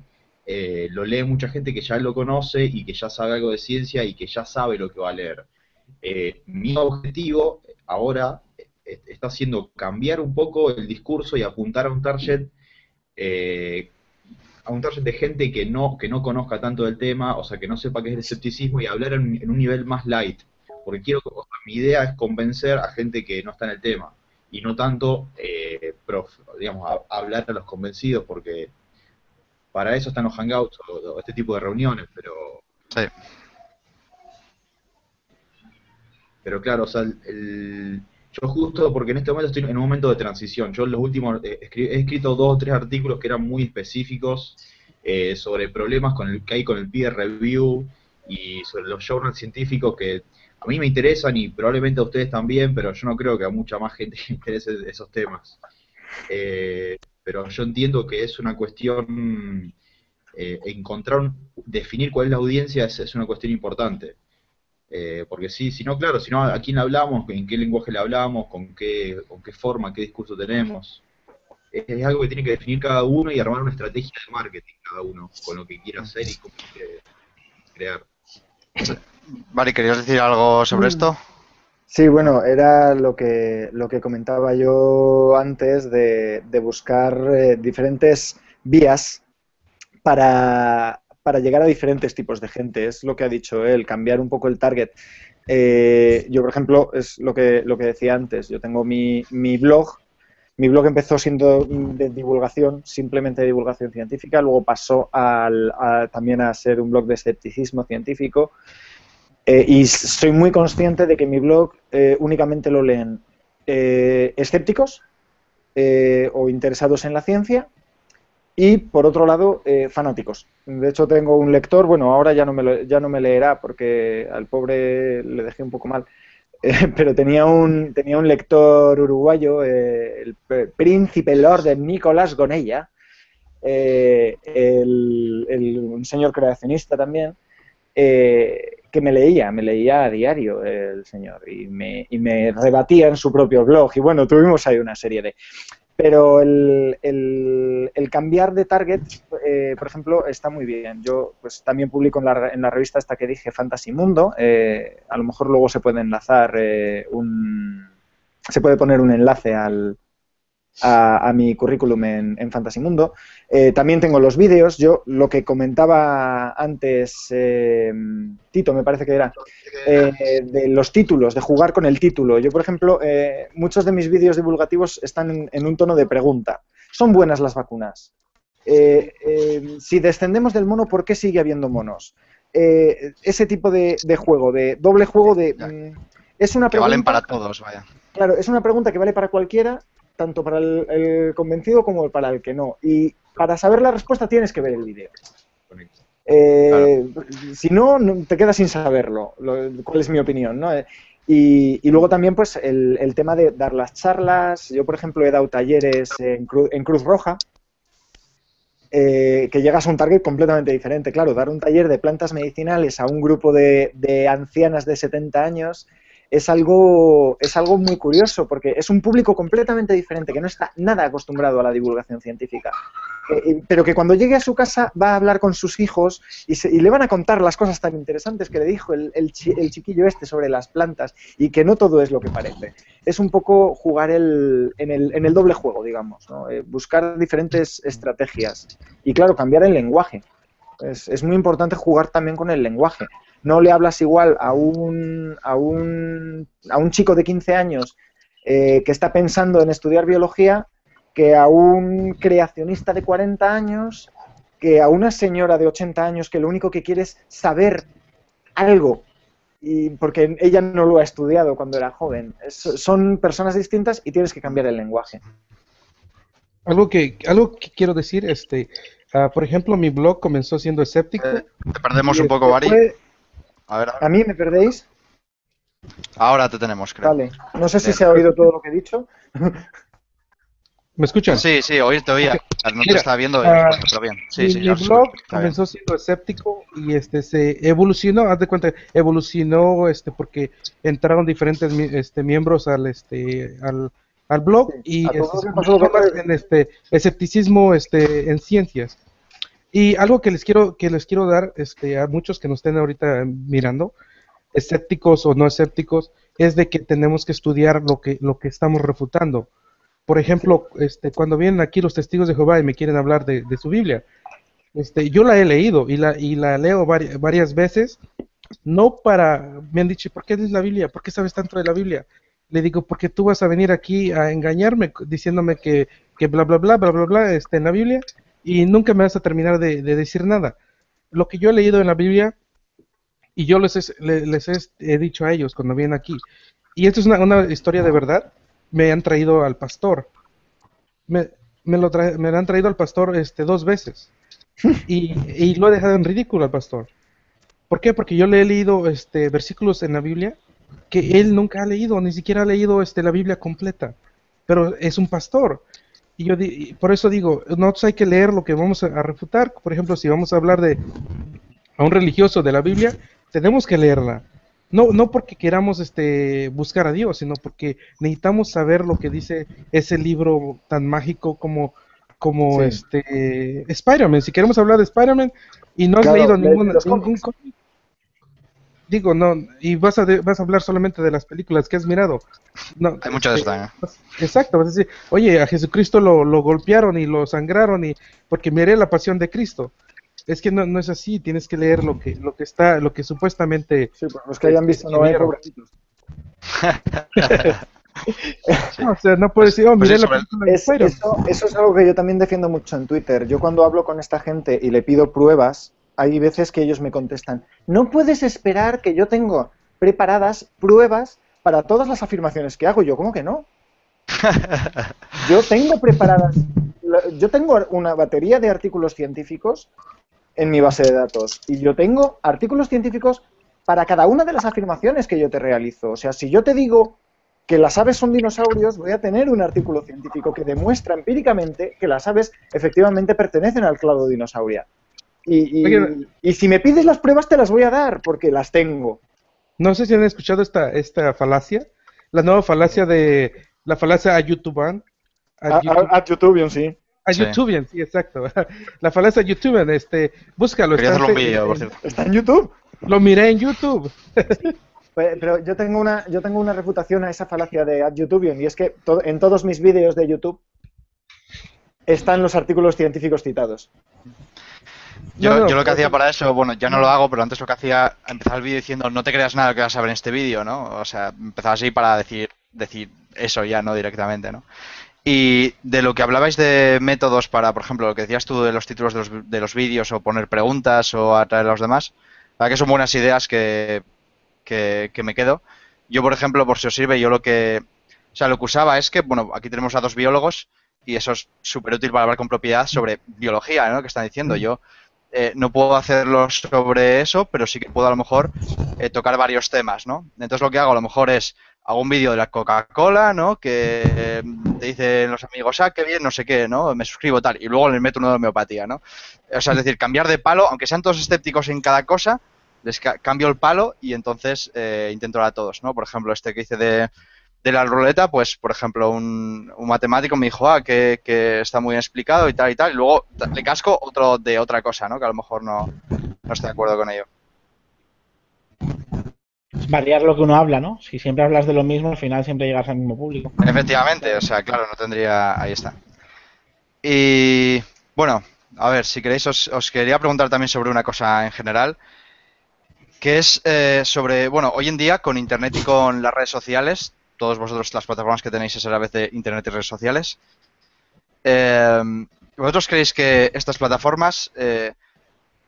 lo lee mucha gente que ya lo conoce y que ya sabe algo de ciencia y que ya sabe lo que va a leer. Mi objetivo ahora está siendo cambiar un poco el discurso y apuntar a un target de gente que no conozca tanto del tema, o sea, que no sepa qué es el escepticismo y hablar en un nivel más light. Porque mi idea es convencer a gente que no está en el tema y no tanto, digamos, hablar a los convencidos, porque para eso están los hangouts o este tipo de reuniones, pero... Sí. Pero claro, o sea, yo justo porque en este momento estoy en un momento de transición. Yo en los últimos he escrito 2 o 3 artículos que eran muy específicos sobre problemas que hay con el peer review y sobre los journals científicos que a mí me interesan y probablemente a ustedes también, pero yo no creo que a mucha más gente le interese esos temas. Pero yo entiendo que es una cuestión, definir cuál es la audiencia es una cuestión importante. Porque si no, claro, si no, ¿a quién le hablamos? ¿En qué lenguaje le hablamos? ¿Con qué forma? ¿Qué discurso tenemos? Es algo que tiene que definir cada uno y armar una estrategia de marketing cada uno, con lo que quiere hacer y cómo quiere crear. Vale, ¿querías decir algo sobre esto? Sí, bueno, era lo que comentaba yo antes de buscar diferentes vías para llegar a diferentes tipos de gente. Es lo que ha dicho él, cambiar un poco el target. Yo, por ejemplo, es lo que decía antes. Yo tengo mi blog. Mi blog empezó siendo de divulgación, simplemente de divulgación científica. Luego pasó también a ser un blog de escepticismo científico. Y soy muy consciente de que mi blog únicamente lo leen escépticos o interesados en la ciencia. Y, por otro lado, fanáticos. De hecho, tengo un lector, bueno, ahora ya no me leerá porque al pobre le dejé un poco mal. pero tenía un lector uruguayo, el príncipe Lord Nicolás Gonella, un señor creacionista también, que me leía a diario el señor y me rebatía en su propio blog. Y bueno, tuvimos ahí una serie de... Pero el cambiar de target, por ejemplo, está muy bien. Yo pues también publico en la revista esta que dije, Fantasy Mundo. A lo mejor luego se puede enlazar se puede poner un enlace a mi currículum en Fantasy Mundo. También tengo los vídeos. Yo lo que comentaba antes, Tito me parece que era, de los títulos, de jugar con el título. Yo, por ejemplo, muchos de mis vídeos divulgativos están en un tono de pregunta. ¿Son buenas las vacunas? Si descendemos del mono, ¿por qué sigue habiendo monos? Ese tipo de juego, de doble juego de... es una que pregunta, valen para todos, vaya. Claro, es una pregunta que vale para cualquiera, tanto para el convencido como para el que no. Y para saber la respuesta tienes que ver el vídeo. Claro. Si no, te quedas sin saberlo, cuál es mi opinión, ¿no? Y luego también pues el tema de dar las charlas. Yo, por ejemplo, he dado talleres en Cruz Roja, que llegas a un target completamente diferente. Claro, dar un taller de plantas medicinales a un grupo de ancianas de 70 años es algo muy curioso, porque es un público completamente diferente, que no está nada acostumbrado a la divulgación científica, pero que cuando llegue a su casa va a hablar con sus hijos y le van a contar las cosas tan interesantes que le dijo el chiquillo este sobre las plantas, y que no todo es lo que parece. Es un poco jugar en el doble juego, digamos, ¿no? Buscar diferentes estrategias y, claro, cambiar el lenguaje. Es muy importante jugar también con el lenguaje. No le hablas igual a un chico de 15 años que está pensando en estudiar biología que a un creacionista de 40 años, que a una señora de 80 años que lo único que quiere es saber algo, porque ella no lo ha estudiado cuando era joven. Son personas distintas y tienes que cambiar el lenguaje. Algo que quiero decir, por ejemplo, mi blog comenzó siendo escéptico. Te perdemos un poco, Bari. A ver. ¿A mí me perdéis? Ahora te tenemos, creo. Vale. No sé si se ha oído todo lo que he dicho. ¿Me escuchan? Sí, te oía. No te estaba viendo, pero bien. Sí, mi blog comenzó siendo escéptico y se evolucionó, haz de cuenta, evolucionó porque entraron diferentes miembros al blog, y en escepticismo en ciencias. Y algo que les quiero dar a muchos que nos estén ahorita mirando, escépticos o no escépticos, es de que tenemos que estudiar lo que estamos refutando. Por ejemplo, cuando vienen aquí los testigos de Jehová y me quieren hablar de su Biblia, yo la he leído y la leo varias veces, no para... Me han dicho, ¿por qué lees la Biblia? ¿Por qué sabes tanto de la Biblia? Le digo, porque tú vas a venir aquí a engañarme diciéndome que bla, bla, bla, bla, bla, bla, en la Biblia, y nunca me vas a terminar de decir nada. Lo que yo he leído en la Biblia, y yo les he dicho a ellos cuando vienen aquí, y esto es una historia de verdad, me han traído al pastor. Me han traído al pastor 2 veces. Y lo he dejado en ridículo al pastor. ¿Por qué? Porque yo le he leído versículos en la Biblia que él nunca ha leído, ni siquiera ha leído la Biblia completa. Pero es un pastor. Y por eso digo, nosotros hay que leer lo que vamos a refutar. Por ejemplo, si vamos a hablar a un religioso de la Biblia, tenemos que leerla. No porque queramos buscar a Dios, sino porque necesitamos saber lo que dice ese libro tan mágico como sí. Spider-Man. Si queremos hablar de Spider-Man y no has leído ningún cómic, digo, no, y vas a hablar solamente de las películas que has mirado. No, hay muchas de estas. Exacto, vas a decir, oye, a Jesucristo lo golpearon y lo sangraron porque miré la pasión de Cristo. Es que no es así, tienes que leer lo que supuestamente... Sí, por los que hayan visto Noé, pobrecitos. No, o sea, no puedes decir, miré la película de Spider-Man. Eso es algo que yo también defiendo mucho en Twitter. Yo cuando hablo con esta gente y le pido pruebas, hay veces que ellos me contestan, no puedes esperar que yo tengo preparadas pruebas para todas las afirmaciones que hago. Yo, ¿cómo que no? Yo tengo una batería de artículos científicos en mi base de datos, y yo tengo artículos científicos para cada una de las afirmaciones que yo te realizo. O sea, si yo te digo que las aves son dinosaurios, voy a tener un artículo científico que demuestra empíricamente que las aves efectivamente pertenecen al clado dinosauria. Y si me pides las pruebas te las voy a dar, porque las tengo. No sé si han escuchado esta falacia, la nueva falacia de la falacia a YouTubean. A YouTubean, sí. A Sí. YouTubean, sí, exacto. La falacia YouTubean, búscalo. Quería hacerle un vídeo, en- por cierto. ¿Está en YouTube? Lo miré en YouTube. Pero yo tengo una refutación a esa falacia de YouTubean, y es que en todos mis vídeos de YouTube están los artículos científicos citados. Yo No, lo que hacía para eso, bueno, ya no lo hago, pero antes lo que hacía, empezaba el vídeo diciendo, no te creas nada que vas a ver en este vídeo, ¿no? O sea, empezaba así para decir eso ya, no directamente, ¿no? Y de lo que hablabais de métodos para, por ejemplo, lo que decías tú de los títulos de los vídeos o poner preguntas o atraer a los demás, la verdad que son buenas ideas que me quedo. Yo, por ejemplo, por si os sirve, lo que usaba es que, bueno, aquí tenemos a dos biólogos y eso es súper útil para hablar con propiedad sobre biología, ¿no? Que están diciendo. Yo no puedo hacerlo sobre eso, pero sí que puedo a lo mejor tocar varios temas, ¿no? Entonces lo que hago a lo mejor es, hago un vídeo de la Coca-Cola, ¿no? Que te dicen los amigos, qué bien, no sé qué, ¿no? Me suscribo tal, y luego les meto uno de homeopatía, ¿no? O sea, es decir, cambiar de palo, aunque sean todos escépticos en cada cosa, les cambio el palo y entonces intento a todos, ¿no? Por ejemplo, este que hice de la ruleta, pues, por ejemplo, un matemático me dijo, que está muy bien explicado y tal, y luego le casco otro de otra cosa, ¿no? Que a lo mejor no estoy de acuerdo con ello. Es variar lo que uno habla, ¿no? Si siempre hablas de lo mismo, al final siempre llegas al mismo público. Efectivamente, o sea, claro, no tendría... Ahí está. Y, bueno, a ver, si queréis, os quería preguntar también sobre una cosa en general, que es sobre, bueno, hoy en día con Internet y con las redes sociales, todos vosotros las plataformas que tenéis es a la vez de Internet y redes sociales, ¿vosotros creéis que estas plataformas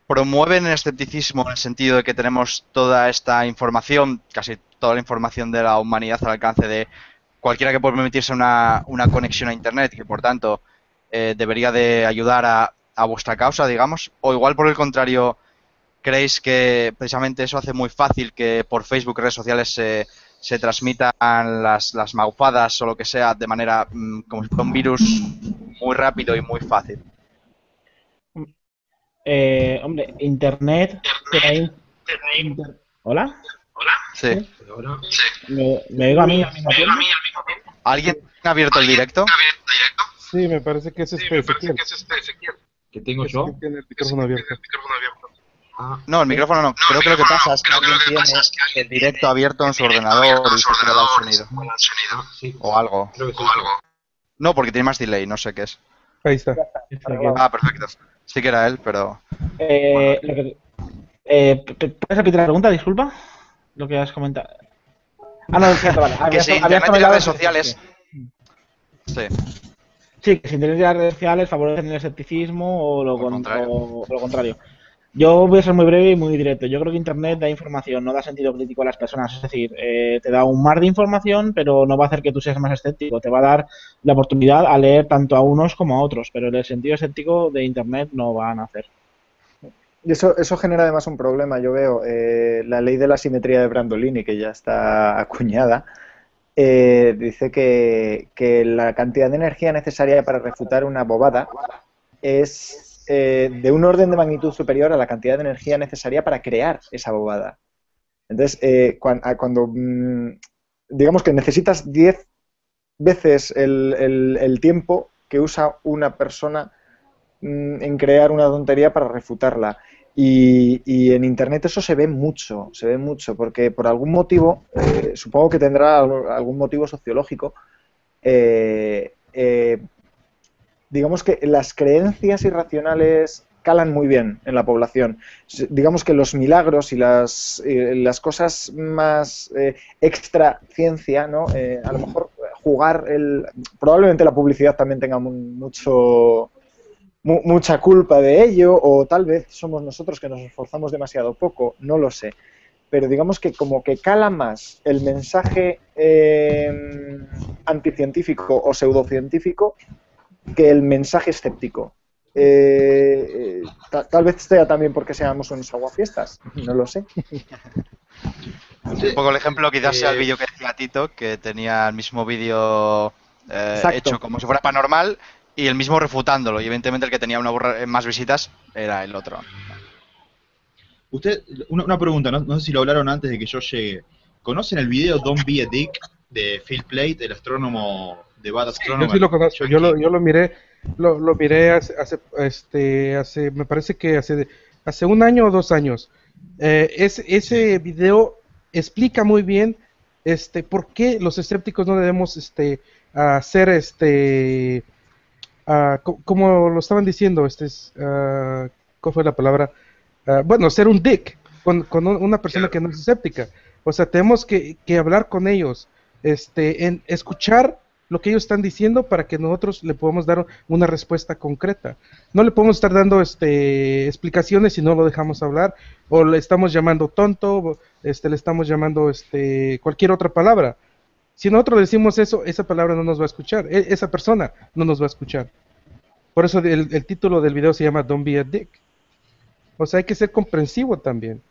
promueven el escepticismo en el sentido de que tenemos toda esta información, casi toda la información de la humanidad al alcance de cualquiera que pueda permitirse una conexión a Internet y que por tanto debería de ayudar a vuestra causa, digamos? O igual por el contrario, ¿creéis que precisamente eso hace muy fácil que por Facebook, redes sociales se transmitan las maufadas o lo que sea de manera como si fuera un virus muy rápido y muy fácil? Hombre, Internet... ¿Hola? Sí. ¿Me oigo a mí al mismo tiempo? ¿Alguien ha abierto el directo? Sí, me parece que es Ezequiel. ¿Qué tengo yo? Que tiene el micrófono abierto. No, el micrófono no. Creo que lo que pasa es que alguien tiene el directo abierto en su ordenador y se queda el sonido. Sí, O algo. creo que sí. No, porque tiene más delay, no sé qué es. Ahí está. Ah, perfecto. Sí que era él, pero... ¿Puedes repetir la pregunta? Disculpa. Lo que has comentado. Ah, no, cierto, vale. Que si Internet y las redes sociales... Sí. Sí, que si Internet y las redes sociales favorecen el escepticismo o lo contrario. o lo contrario. Yo voy a ser muy breve y muy directo. Yo creo que Internet da información, no da sentido crítico a las personas. Es decir, te da un mar de información, pero no va a hacer que tú seas más escéptico. Te va a dar la oportunidad a leer tanto a unos como a otros, pero el sentido escéptico de Internet no van a hacer. Y eso genera además un problema, yo veo. La ley de la simetría de Brandolini, que ya está acuñada, dice que la cantidad de energía necesaria para refutar una bobada es de un orden de magnitud superior a la cantidad de energía necesaria para crear esa bobada. Entonces, cuando digamos que necesitas 10 veces el tiempo que usa una persona en crear una tontería para refutarla. Y en Internet eso se ve mucho, porque por algún motivo, supongo que tendrá algún motivo sociológico, digamos que las creencias irracionales calan muy bien en la población. Digamos que los milagros y las cosas más extra ciencia, ¿no? A lo mejor probablemente la publicidad también tenga mucha culpa de ello, o tal vez somos nosotros que nos esforzamos demasiado poco, no lo sé. Pero digamos que como que cala más el mensaje anticientífico o pseudocientífico que el mensaje escéptico. Tal vez sea también porque seamos unos aguafiestas, no lo sé. Usted, Un poco el ejemplo quizás sea el eh, vídeo que decía Tito, que tenía el mismo vídeo Exacto. hecho como si fuera paranormal y el mismo refutándolo. Y evidentemente el que tenía más visitas era el otro. usted, una pregunta, no sé si lo hablaron antes de que yo llegue. ¿Conocen el video Don't Be a Dick de Phil Plait, el astrónomo de Bad Sí, yo sí Astronomer lo conozco, yankee? yo lo miré me parece que hace un año o 2 años. Ese video explica muy bien, por qué los escépticos no debemos, hacer, como lo estaban diciendo, ¿cuál fue la palabra? Bueno, ser un dick con una persona Claro. que no es escéptica. O sea, tenemos que hablar con ellos, en escuchar lo que ellos están diciendo para que nosotros le podamos dar una respuesta concreta. No le podemos estar dando explicaciones si no lo dejamos hablar, o le estamos llamando tonto, o, le estamos llamando cualquier otra palabra. Si nosotros le decimos eso, esa palabra no nos va a escuchar, esa persona no nos va a escuchar. Por eso el título del video se llama Don't Be a Dick. O sea, hay que ser comprensivo también.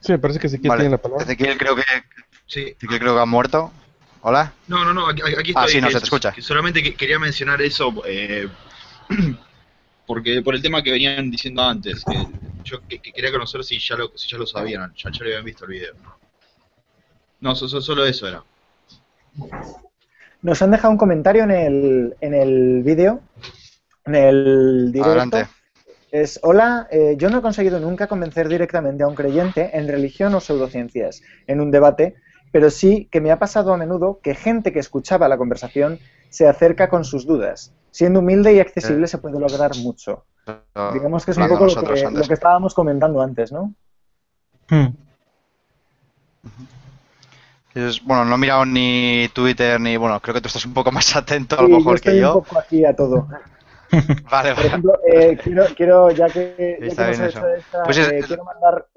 Sí, me parece que Ezequiel Vale. tiene la palabra. Sí. Ezequiel creo que ha muerto. ¿Hola? No, aquí Ah, estoy. sí, no, se te escucha. Solamente quería mencionar eso porque por el tema que venían diciendo antes, que yo que quería conocer si ya lo sabían, ya lo habían visto el video. No, solo eso era. Nos han dejado un comentario en el vídeo, en el directo. Adelante. Es, hola, yo no he conseguido nunca convencer directamente a un creyente en religión o pseudociencias en un debate, pero sí que me ha pasado a menudo que gente que escuchaba la conversación se acerca con sus dudas. Siendo humilde y accesible se puede lograr mucho. Digamos que es un Hablando poco nosotros lo antes. que estábamos comentando antes, ¿no? Bueno, no he mirado ni Twitter ni... Bueno, creo que tú estás un poco más atento a lo Sí, yo mejor que estoy un yo. poco aquí a todo. Vale, Por vale. ejemplo, quiero ya que Está hemos bien hecho eso. esta, Pues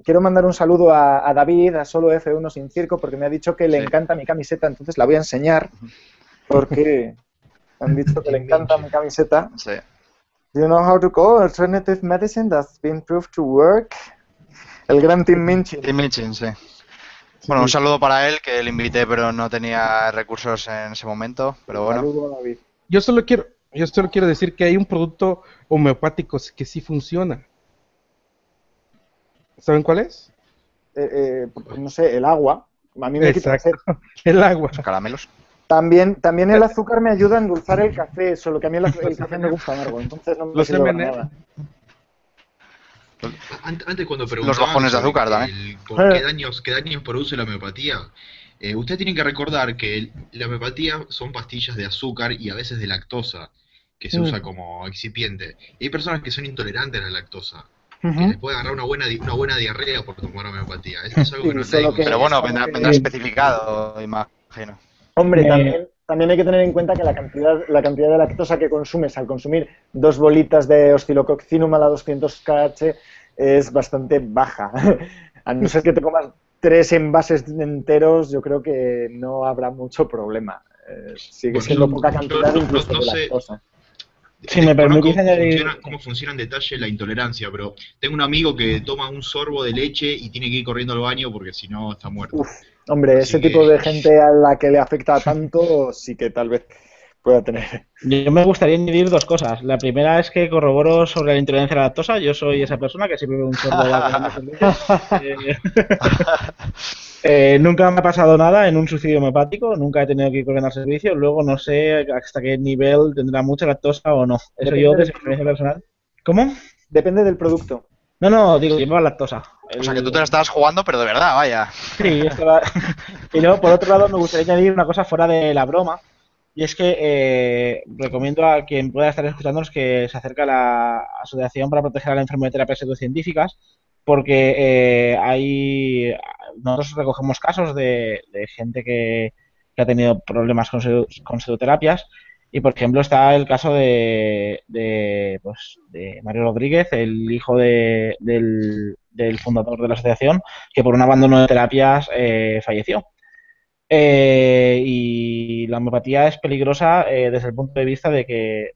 quiero mandar un saludo a David, a Solo F1 Sin Circo, porque me ha dicho que le Sí. encanta mi camiseta, entonces la voy a enseñar, porque me han dicho que le encanta mi camiseta. Sí. Do you know how to call alternative medicine that's been proved to work? El gran Tim Minchin. Tim Minchin, sí. Bueno, un saludo para él, que le invité, pero no tenía recursos en ese momento. Pero bueno. Saludo a David. Yo solo quiero decir que hay un producto homeopático que sí funciona. ¿Saben cuál es? No sé, el agua. A mí me quita la sed. Exacto, el agua. Los caramelos. También el azúcar me ayuda a endulzar el café, solo que a mí el café me gusta amargo, entonces no me Los sirve para M&M. nada. Antes cuando Los preguntaban bajones de sobre azúcar también. qué daños produce la homeopatía, ustedes tienen que recordar que la homeopatía son pastillas de azúcar y a veces de lactosa, que se usa como excipiente. Y hay personas que son intolerantes a la lactosa, que les puede agarrar una buena diarrea por tomar homeopatía. Eso es algo que no Sí, solo nadie que- Pero bueno, considera. vendrá especificado, imagino. Hombre, Me- también hay que tener en cuenta que la cantidad de lactosa que consumes al consumir 2 bolitas de Oscillococcinum a la 200 kH es bastante baja. A no ser que te comas 3 envases enteros, yo creo que no habrá mucho problema. Sigue Bueno, siendo yo- poca yo cantidad incluso no de sé. lactosa. Si me Desconozco permitís añadir... cómo funciona en detalle la intolerancia, pero tengo un amigo que toma un sorbo de leche y tiene que ir corriendo al baño porque si no está muerto. Uf, hombre, Así ese que- tipo de gente a la que le afecta tanto, sí que tal vez pueda tener. Yo me gustaría añadir dos cosas. La primera es que corroboro sobre la intolerancia a la lactosa. Yo soy esa persona que siempre bebe un sorbo de agua con dos leches. Nunca me ha pasado nada en un suicidio homeopático, nunca he tenido que ir corriendo al servicio. Luego no sé hasta qué nivel tendrá mucha lactosa o no. Eso Depende yo, del desde mi experiencia personal. ¿Cómo? Depende del producto. No, digo, llevaba lactosa. O sea, que tú te la estabas jugando, pero de verdad, vaya. Sí, estaba... Y luego, por otro lado, me gustaría añadir una cosa fuera de la broma. Y es que recomiendo a quien pueda estar escuchándonos que se acerque a la Asociación para Proteger a la Enfermedad de Terapias Pseudocientíficas, porque nosotros recogemos casos de gente que ha tenido problemas con pseudoterapias. Y, por ejemplo, está el caso pues, de Mario Rodríguez, el hijo del fundador de la asociación, que por un abandono de terapias falleció. Y la homeopatía es peligrosa desde el punto de vista de que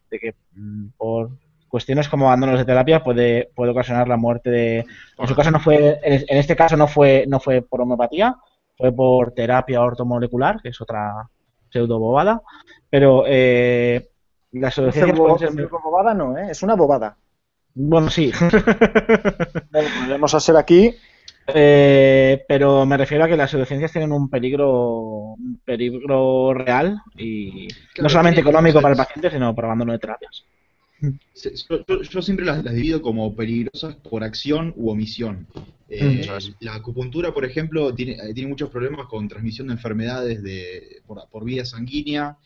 por cuestiones como abandonos de terapia puede ocasionar la muerte de... En su caso no fue, en este caso no fue por homeopatía, fue por terapia ortomolecular, que es otra pseudo bobada, pero las pseudociencias pueden ser... Bobada no, ¿eh? Es una bobada. Bueno, sí. Volvemos a ser aquí. Pero me refiero a que las pseudociencias tienen un peligro real y Claro, no solamente tiene- económico o sea, para el paciente, sino por abandono de terapias. Yo siempre las divido como peligrosas por acción u omisión. Eso es. La acupuntura, por ejemplo, tiene muchos problemas con transmisión de enfermedades por vía sanguínea,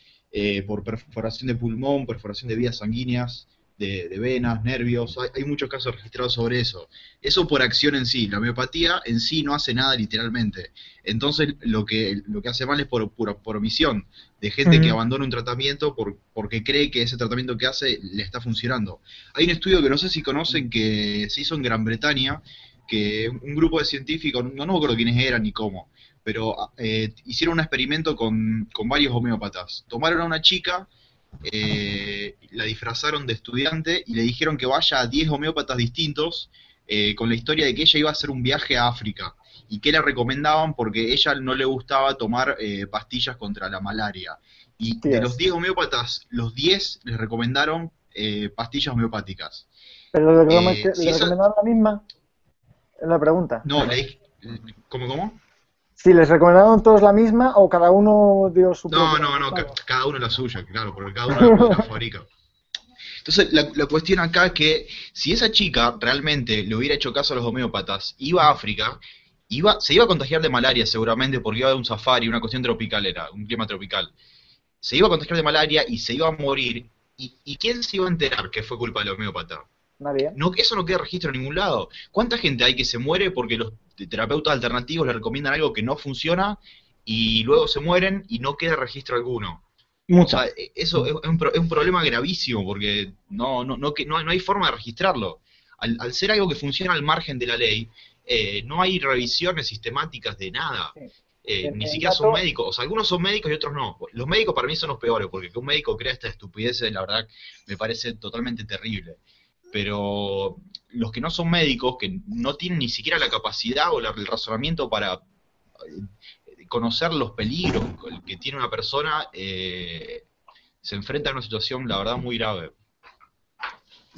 por perforación de pulmón, perforación de vías sanguíneas, de venas, nervios. Hay muchos casos registrados sobre eso. Eso por acción en sí. La homeopatía en sí no hace nada literalmente. Entonces lo que hace mal es por omisión, de gente que abandona un tratamiento porque cree que ese tratamiento que hace le está funcionando. Hay un estudio que no sé si conocen que se hizo en Gran Bretaña, que un grupo de científicos, no me acuerdo quiénes eran ni cómo, pero hicieron un experimento con varios homeópatas. Tomaron a una chica, la disfrazaron de estudiante y le dijeron que vaya a 10 homeópatas distintos con la historia de que ella iba a hacer un viaje a África y que le recomendaban porque ella no le gustaba tomar pastillas contra la malaria. Y de los 10 homeópatas, los 10 les recomendaron pastillas homeopáticas. ¿Pero le Si esa- recomendaron la misma? Es la pregunta. No, ¿Cómo? Si les recomendaron todos la misma o cada uno dio su No, propio no, resultado. cada uno la suya, claro, porque cada uno la fabrica. Entonces, la cuestión acá es que si esa chica realmente le hubiera hecho caso a los homeópatas, iba a África, se iba a contagiar de malaria seguramente porque iba a un safari, una cuestión tropical era, un clima tropical. Se iba a contagiar de malaria y se iba a morir. ¿Y quién se iba a enterar que fue culpa del homeópata? Nadie. No, eso no queda registro en ningún lado. ¿Cuánta gente hay que se muere porque los terapeutas alternativos le recomiendan algo que no funciona y luego se mueren y no queda registro alguno? Mucha. O sea, eso es un problema gravísimo porque no hay forma de registrarlo. Al ser algo que funciona al margen de la ley, no hay revisiones sistemáticas de nada. Ni siquiera son médicos, o sea, algunos son médicos y otros no. Los médicos para mí son los peores, porque que un médico crea esta estupidez, la verdad, me parece totalmente terrible. Pero los que no son médicos, que no tienen ni siquiera la capacidad o el razonamiento para conocer los peligros que tiene una persona, se enfrenta a una situación, la verdad, muy grave.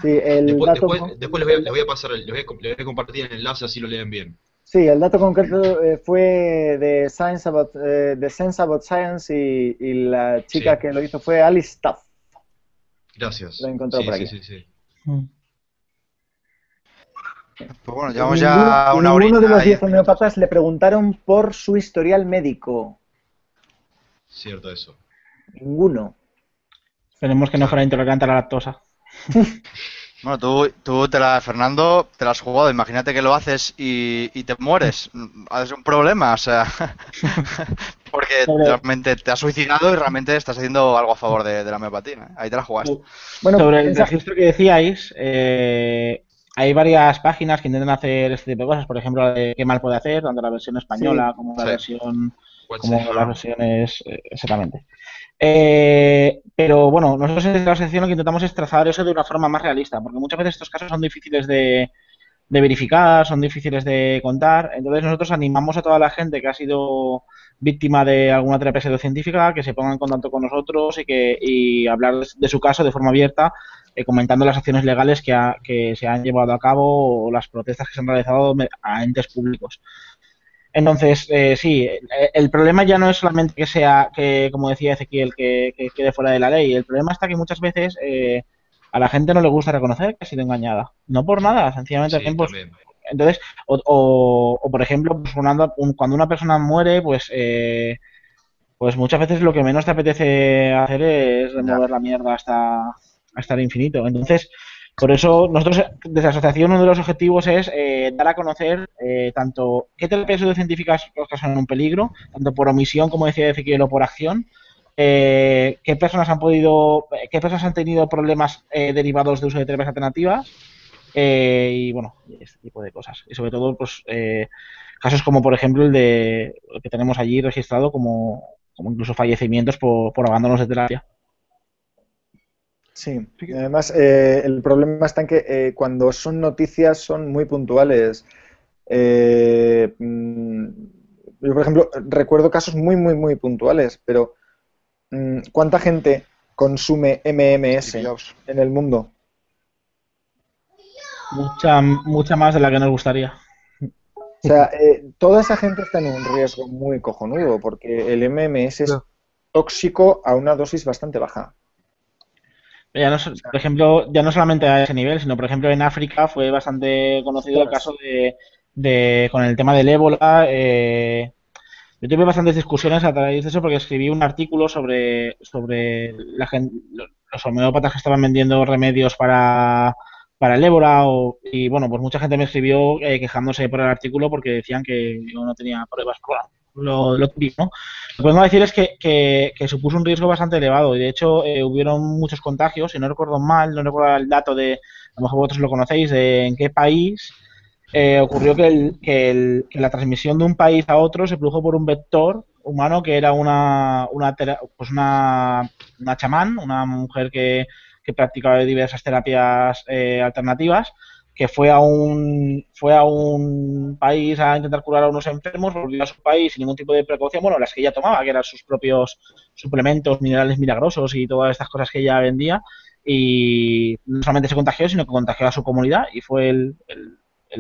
Sí, Después les voy a pasar, les voy a compartir el enlace así lo leen bien. Sí, el dato concreto fue de Sense About Science y la chica que lo hizo fue Alice Tuff. Gracias. Lo he encontrado por aquí. Sí. Pues bueno, llevamos ya una horita. Ninguno de los 10 homeópatas le preguntaron por su historial médico. Cierto eso. Ninguno. Esperemos que no fuera intolerante a la lactosa. Bueno, tú Fernando, te la has jugado. Imagínate que lo haces y te mueres. Es un problema, o sea, porque realmente te has suicidado y realmente estás haciendo algo a favor de la homeopatía. Ahí te la jugaste. Bueno, sobre el registro que decíais, hay varias páginas que intentan hacer este tipo de cosas. Por ejemplo, la de qué mal puede hacer, tanto la versión española como la versión, las versiones, exactamente. Pero bueno, nosotros en la sección lo que intentamos es trazar eso de una forma más realista, porque muchas veces estos casos son difíciles de verificar, son difíciles de contar. Entonces nosotros animamos a toda la gente que ha sido víctima de alguna terapia pseudocientífica que se ponga en contacto con nosotros y hablar de su caso de forma abierta, comentando las acciones legales que se han llevado a cabo o las protestas que se han realizado a entes públicos. Entonces, sí, el problema ya no es solamente que como decía Ezequiel, que quede fuera de la ley. El problema está que muchas veces a la gente no le gusta reconocer que ha sido engañada. No por nada, sencillamente. Sí, entonces, por ejemplo, pues cuando una persona muere, pues muchas veces lo que menos te apetece hacer es remover la mierda hasta el infinito. Entonces, por eso nosotros desde la asociación uno de los objetivos es dar a conocer tanto qué terapias pseudocientíficas causan un peligro, tanto por omisión, como decía Ezequiel, o por acción, qué personas han tenido problemas derivados de uso de terapias alternativas y bueno, este tipo de cosas. Y sobre todo, pues casos como por ejemplo el que tenemos allí registrado como incluso fallecimientos por abandonos de terapia. Sí, y además el problema está en que cuando son noticias son muy puntuales. Eh, mm, yo, por ejemplo, recuerdo casos muy, muy, muy puntuales, pero ¿cuánta gente consume Steve MMS Jobs. en el mundo? Mucha más de la que nos gustaría. O sea, toda esa gente está en un riesgo muy cojonudo, porque el MMS es No. tóxico a una dosis bastante baja. Ya no, por ejemplo, ya no solamente a ese nivel, sino por ejemplo en África fue bastante conocido el Ostras. caso con el tema del ébola. Yo tuve bastantes discusiones a través de eso porque escribí un artículo sobre los homeópatas que estaban vendiendo remedios para el ébola y bueno, pues mucha gente me escribió quejándose por el artículo porque decían que yo no tenía pruebas. Bueno, lo típico, ¿no? Lo que vengo a decir es que supuso un riesgo bastante elevado y de hecho hubieron muchos contagios, si no recuerdo mal, no recuerdo el dato de, a lo mejor vosotros lo conocéis, de en qué país ocurrió que la transmisión de un país a otro se produjo por un vector humano que era una chamán, una mujer que practicaba diversas terapias alternativas, que fue a un país a intentar curar a unos enfermos, volvió a su país sin ningún tipo de precaución, bueno, las que ella tomaba, que eran sus propios suplementos, minerales milagrosos y todas estas cosas que ella vendía, y no solamente se contagió, sino que contagió a su comunidad y fue el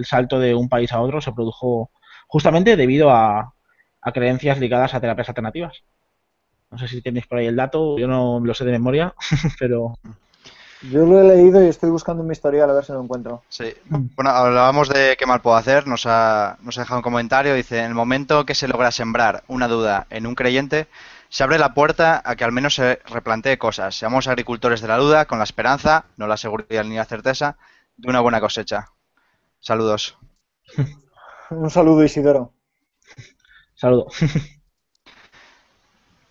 salto de un país a otro se produjo justamente debido a creencias ligadas a terapias alternativas. No sé si tenéis por ahí el dato, yo no lo sé de memoria, pero... Yo lo he leído y estoy buscando en mi historial a ver si lo encuentro. Sí. Bueno, hablábamos de qué mal puedo hacer. Nos ha dejado un comentario. Dice: en el momento que se logra sembrar una duda en un creyente, se abre la puerta a que al menos se replantee cosas. Seamos agricultores de la duda, con la esperanza, no la seguridad ni la certeza, de una buena cosecha. Saludos. Un saludo, Isidoro. Saludo.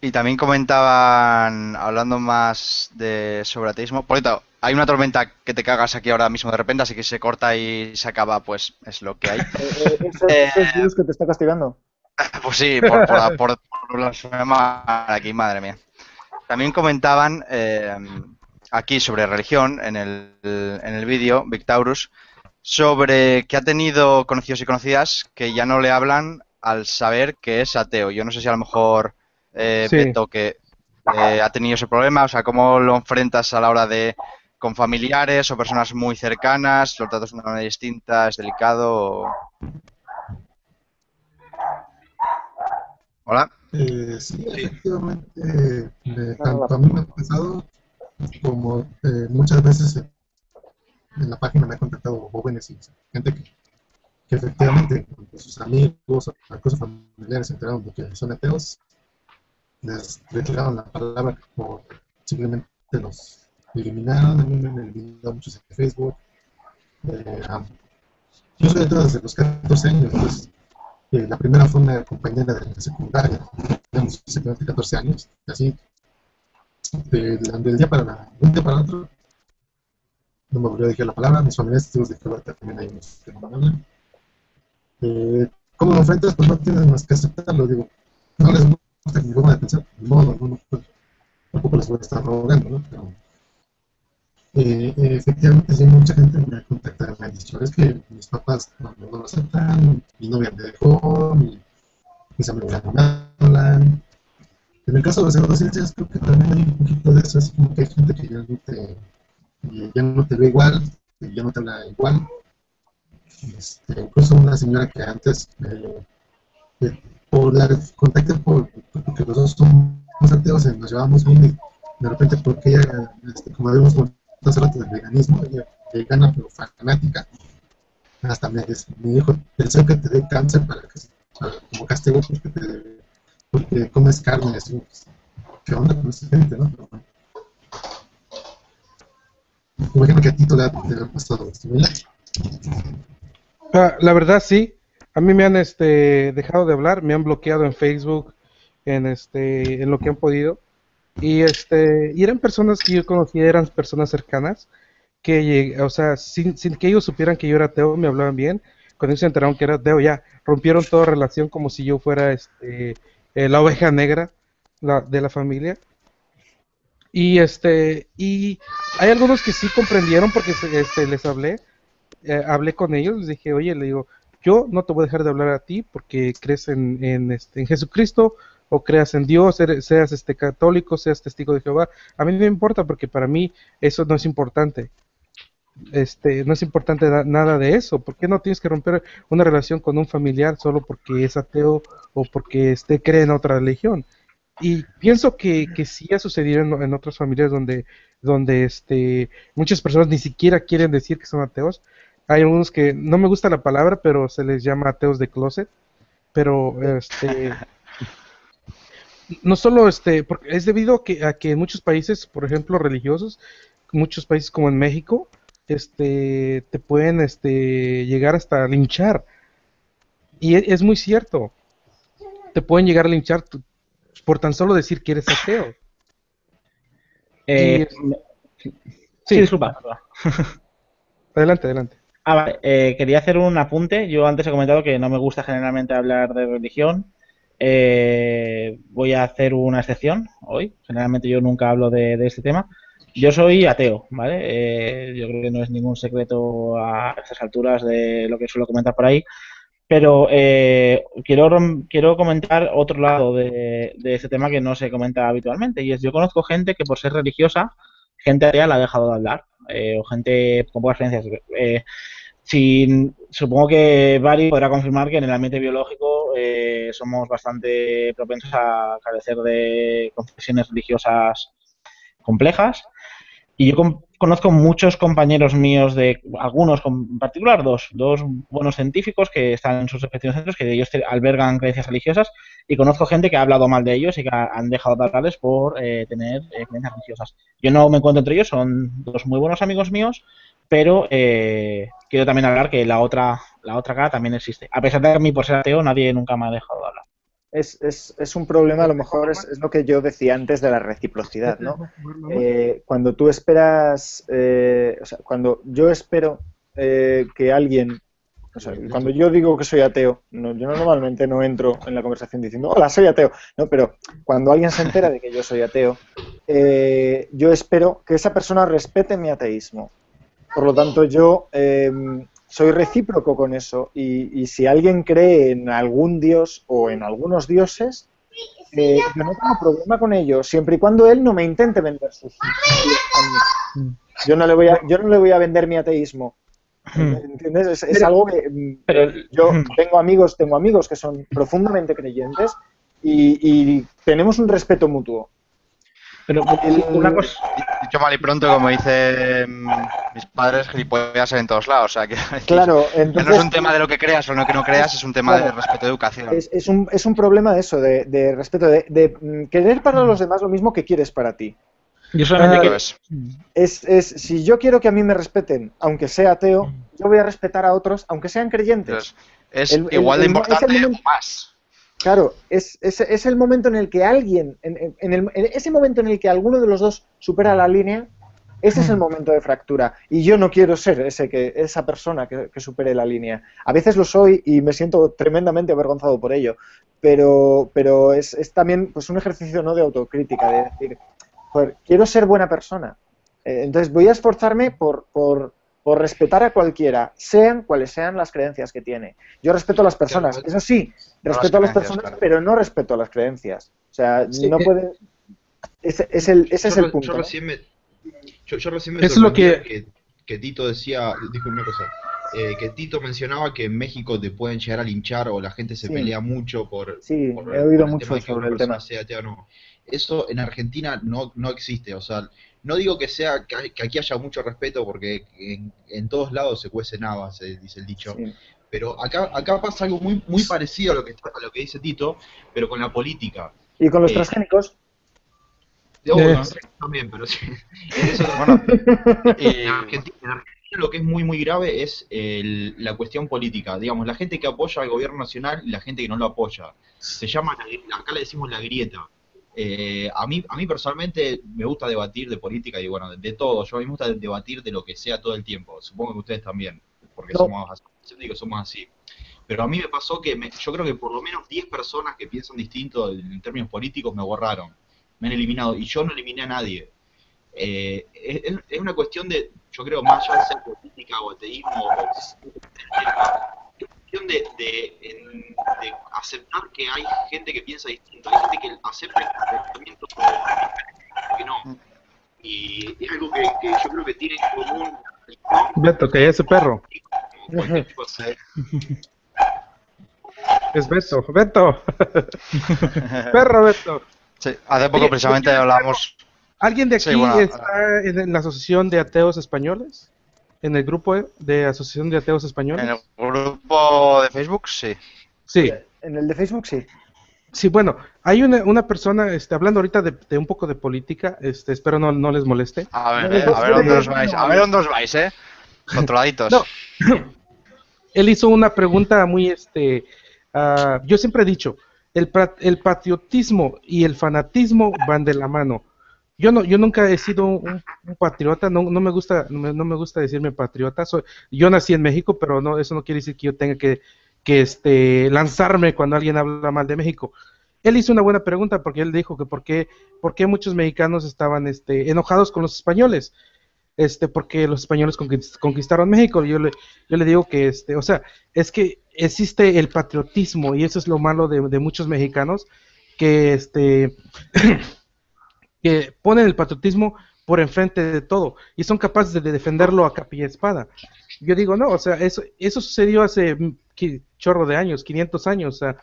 Y también comentaban, hablando más sobre ateísmo, por cierto, hay una tormenta que te cagas aquí ahora mismo de repente, así que si se corta y se acaba, pues es lo que hay. Eso es Dios que te está castigando. Pues sí, por blasfemar aquí, madre mía. También comentaban aquí sobre religión, en el vídeo, Victaurus, sobre que ha tenido conocidos y conocidas que ya no le hablan al saber que es ateo. Yo no sé si a lo mejor Sí. Beto que ha tenido ese problema, o sea, cómo lo enfrentas a la hora de con familiares o personas muy cercanas, lo tratas de una manera distinta, es delicado. Hola. Sí, efectivamente, tanto a mí me ha pasado como muchas veces en la página me han contactado jóvenes y gente que efectivamente sus amigos o incluso familiares se enteraron de que son ateos, les retiraron la palabra o simplemente los eliminaron. A mí me han eliminado muchos en Facebook. Yo soy ateo desde los 14 años, pues, la primera fue una compañera de la secundaria, tenemos exactamente 14 años, así, del día de un día para otro, no me volvió a decir la palabra. Mis familiares testigos de Jehová también hay unos que no me hablan. ¿Cómo lo enfrentas? Pues no tienes más que aceptarlo, digo, no les gusta mi forma de pensar, de modo, no, pues, tampoco les voy a estar rogando, ¿no? Pero, efectivamente, sí, mucha gente me ha contactado, me ha dicho, es que mis papás no lo aceptan, mi novia me dejó, mis amigos ya no me hablan. En el caso de las pseudociencias, creo que también hay un poquito de eso, es como que hay gente que ya no te ve igual, que ya no te habla igual. Incluso una señora que antes por la contacté porque los dos somos ateos, nos llevamos bien y de repente porque ella, como habíamos contado hace rato del veganismo, ella vegana pero fanática, hasta me dijo, deseo que te dé cáncer como castigo porque comes carne, así, pues, ¿qué onda con esa gente, no? Pero, bueno, imagino que a ti te ha pasado similar. La verdad sí, a mí me han dejado de hablar, me han bloqueado en Facebook, en lo que han podido, y eran personas que yo conocía, eran personas cercanas, o sea, sin que ellos supieran que yo era ateo, me hablaban bien. Cuando ellos se enteraron que era ateo, ya rompieron toda relación como si yo fuera la oveja negra de la familia. Y hay algunos que sí comprendieron porque les hablé con ellos, les dije, oye, le digo, yo no te voy a dejar de hablar a ti porque crees en Jesucristo o creas en Dios, seas católico, seas testigo de Jehová. A mí no me importa porque para mí eso no es importante. No es importante nada de eso. ¿Por qué no tienes que romper una relación con un familiar solo porque es ateo o porque cree en otra religión? Y pienso que sí ha sucedido en otras familias donde muchas personas ni siquiera quieren decir que son ateos. Hay algunos que no me gusta la palabra, pero se les llama ateos de closet. Pero no solo porque es debido a que en muchos países, por ejemplo, religiosos, muchos países como en México, te pueden llegar hasta linchar. Y es muy cierto. Te pueden llegar a linchar por tan solo decir que eres ateo. Sí, Sí, disculpa. adelante. Vale. Quería hacer un apunte. Yo antes he comentado que no me gusta generalmente hablar de religión. Voy a hacer una excepción hoy. Generalmente yo nunca hablo de este tema. Yo soy ateo, ¿vale? Yo creo que no es ningún secreto a estas alturas de lo que suelo comentar por ahí. Pero quiero comentar otro lado de este tema que no se comenta habitualmente. Y es, yo conozco gente que por ser religiosa, gente atea la ha dejado de hablar. O gente con pocas creencias. Supongo que Bari podrá confirmar que en el ambiente biológico somos bastante propensos a carecer de confesiones religiosas complejas. Y yo conozco muchos compañeros míos, de algunos, en particular dos buenos científicos que están en sus respectivos centros, que ellos albergan creencias religiosas, y conozco gente que ha hablado mal de ellos y que han dejado de hablarles por tener creencias religiosas. Yo no me encuentro entre ellos, son dos muy buenos amigos míos, pero quiero también hablar que la otra cara también existe. A pesar de que a mí, por ser ateo, nadie nunca me ha dejado de hablar. Es un problema, a lo mejor es lo que yo decía antes de la reciprocidad, ¿no? Cuando tú esperas, o sea, cuando yo espero que alguien, o sea, cuando yo digo que soy ateo, yo normalmente no entro en la conversación diciendo, hola, soy ateo, no, pero cuando alguien se entera de que yo soy ateo, yo espero que esa persona respete mi ateísmo. Por lo tanto, yo soy recíproco con eso y si alguien cree en algún dios o en algunos dioses, yo no tengo problema con ello, siempre y cuando él no me intente vender sus dioses a mí. Yo no le voy a vender mi ateísmo. ¿Entiendes? Es algo que yo tengo amigos que son profundamente creyentes y tenemos un respeto mutuo. Pero una cosa... Dicho mal y pronto, como dicen mis padres, gilipollas en todos lados. O sea, que claro, entonces, no es un tema de lo que creas o no que no creas, es un tema de respeto de educación. Es un problema de eso, de respeto, de querer para los demás lo mismo que quieres para ti. Yo solamente si yo quiero que a mí me respeten, aunque sea ateo, yo voy a respetar a otros, aunque sean creyentes. Entonces, igual de importante o más. Claro, es el momento en el que alguien, en ese momento en el que alguno de los dos supera la línea, ese es el momento de fractura. Y yo no quiero ser esa persona que supere la línea. A veces lo soy y me siento tremendamente avergonzado por ello. Pero es también pues un ejercicio, ¿no?, de autocrítica, de decir, joder, quiero ser buena persona. Entonces voy a esforzarme por respetar a cualquiera, sean cuales sean las creencias que tiene. Yo respeto a las personas, eso sí, respeto a las personas, claro, pero no respeto a las creencias. O sea, sí, no puede... Ese es el punto. Yo recién me sorprendía que Tito decía, dijo una cosa, que Tito mencionaba que en México te pueden llegar a linchar o la gente se pelea mucho por... Sí, por he oído el mucho tema de que sobre una el tema. persona sea atea o no. Eso en Argentina no existe, o sea, no digo que aquí haya mucho respeto porque en todos lados se cuecen habas, se dice el dicho, sí, pero acá pasa algo muy parecido a lo que dice Tito, pero con la política. ¿Y con los transgénicos? También, pero sí. En Argentina lo que es muy grave es la cuestión política. Digamos, la gente que apoya al gobierno nacional y la gente que no lo apoya. Se llama, acá le decimos la grieta. A mí personalmente me gusta debatir de política y bueno, de todo. A mí me gusta debatir de lo que sea todo el tiempo. Supongo que ustedes también, porque somos así. Pero a mí me pasó que yo creo que por lo menos 10 personas que piensan distinto en términos políticos me borraron. Me han eliminado y yo no eliminé a nadie. es una cuestión de, yo creo, más allá de ser política o ateísmo, es una cuestión de aceptar que hay gente que piensa distinto, hay gente que acepta el pensamiento que no. Y es algo que yo creo que tiene en común. Beto, que ese perro. Sí. Es Beto. Beto. Perro, Beto. Sí, hace poco Oye, precisamente hablábamos. ¿Alguien de aquí Sí, bueno, está en la Asociación de Ateos Españoles? ¿En el grupo de Asociación de Ateos En Españoles? el grupo de Facebook, sí. Sí. En el de Facebook sí. Sí, bueno, hay una persona, hablando ahorita de un poco de política, espero no les moleste. A ver, No, a ver dónde os vais, a ver dónde os vais, controladitos. No, él hizo una pregunta muy, yo siempre he dicho, el patriotismo y el fanatismo van de la mano. Yo nunca he sido un patriota, no me gusta, no me gusta decirme patriota. Yo nací en México, pero no, eso no quiere decir que yo tenga que lanzarme cuando alguien habla mal de México. Él hizo una buena pregunta porque él dijo que por qué muchos mexicanos estaban enojados con los españoles, porque los españoles conquistaron México. Yo le digo que o sea, es que existe el patriotismo y eso es lo malo de muchos mexicanos que que ponen el patriotismo por enfrente de todo y son capaces de defenderlo a capa y espada. Yo digo, no, o sea, eso sucedió hace chorro de años, 500 años, o sea,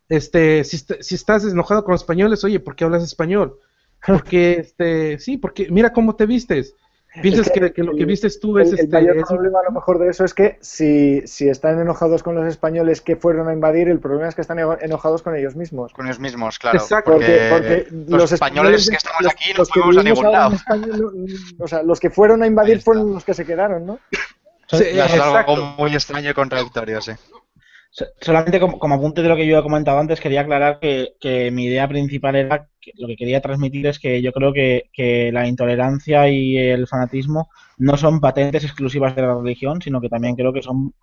si estás enojado con los españoles, oye, ¿por qué hablas español? Porque, sí, porque mira cómo te vistes. Piensas que lo que vistes tú es el mayor problema a lo mejor de eso es que si están enojados con los españoles que fueron a invadir, el problema es que están enojados con ellos mismos. Con ellos mismos, claro. Exacto. Porque los españoles que estamos aquí no fuimos a ningún lado. O sea, los que fueron a invadir fueron los que se quedaron, ¿no? Sí, Es algo muy extraño y contradictorio, sí. Solamente como apunte de lo que yo he comentado antes, quería aclarar que mi idea principal era, que lo que quería transmitir es que yo creo que la intolerancia y el fanatismo no son patentes exclusivas de la religión, sino que también creo que son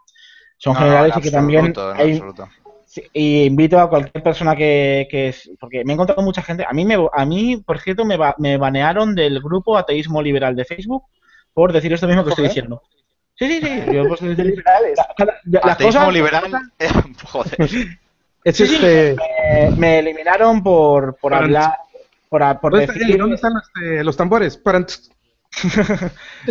generales y que también hay... En absoluto. Sí, y invito a cualquier persona porque me he encontrado mucha gente. A mí por cierto, me banearon del grupo Ateísmo Liberal de Facebook por decir esto mismo que estoy diciendo. Sí. Yo, pues, Liberales. las Ateísmo cosas, liberal. Joder. es me eliminaron por hablar, por decir, ¿Dónde están los tambores?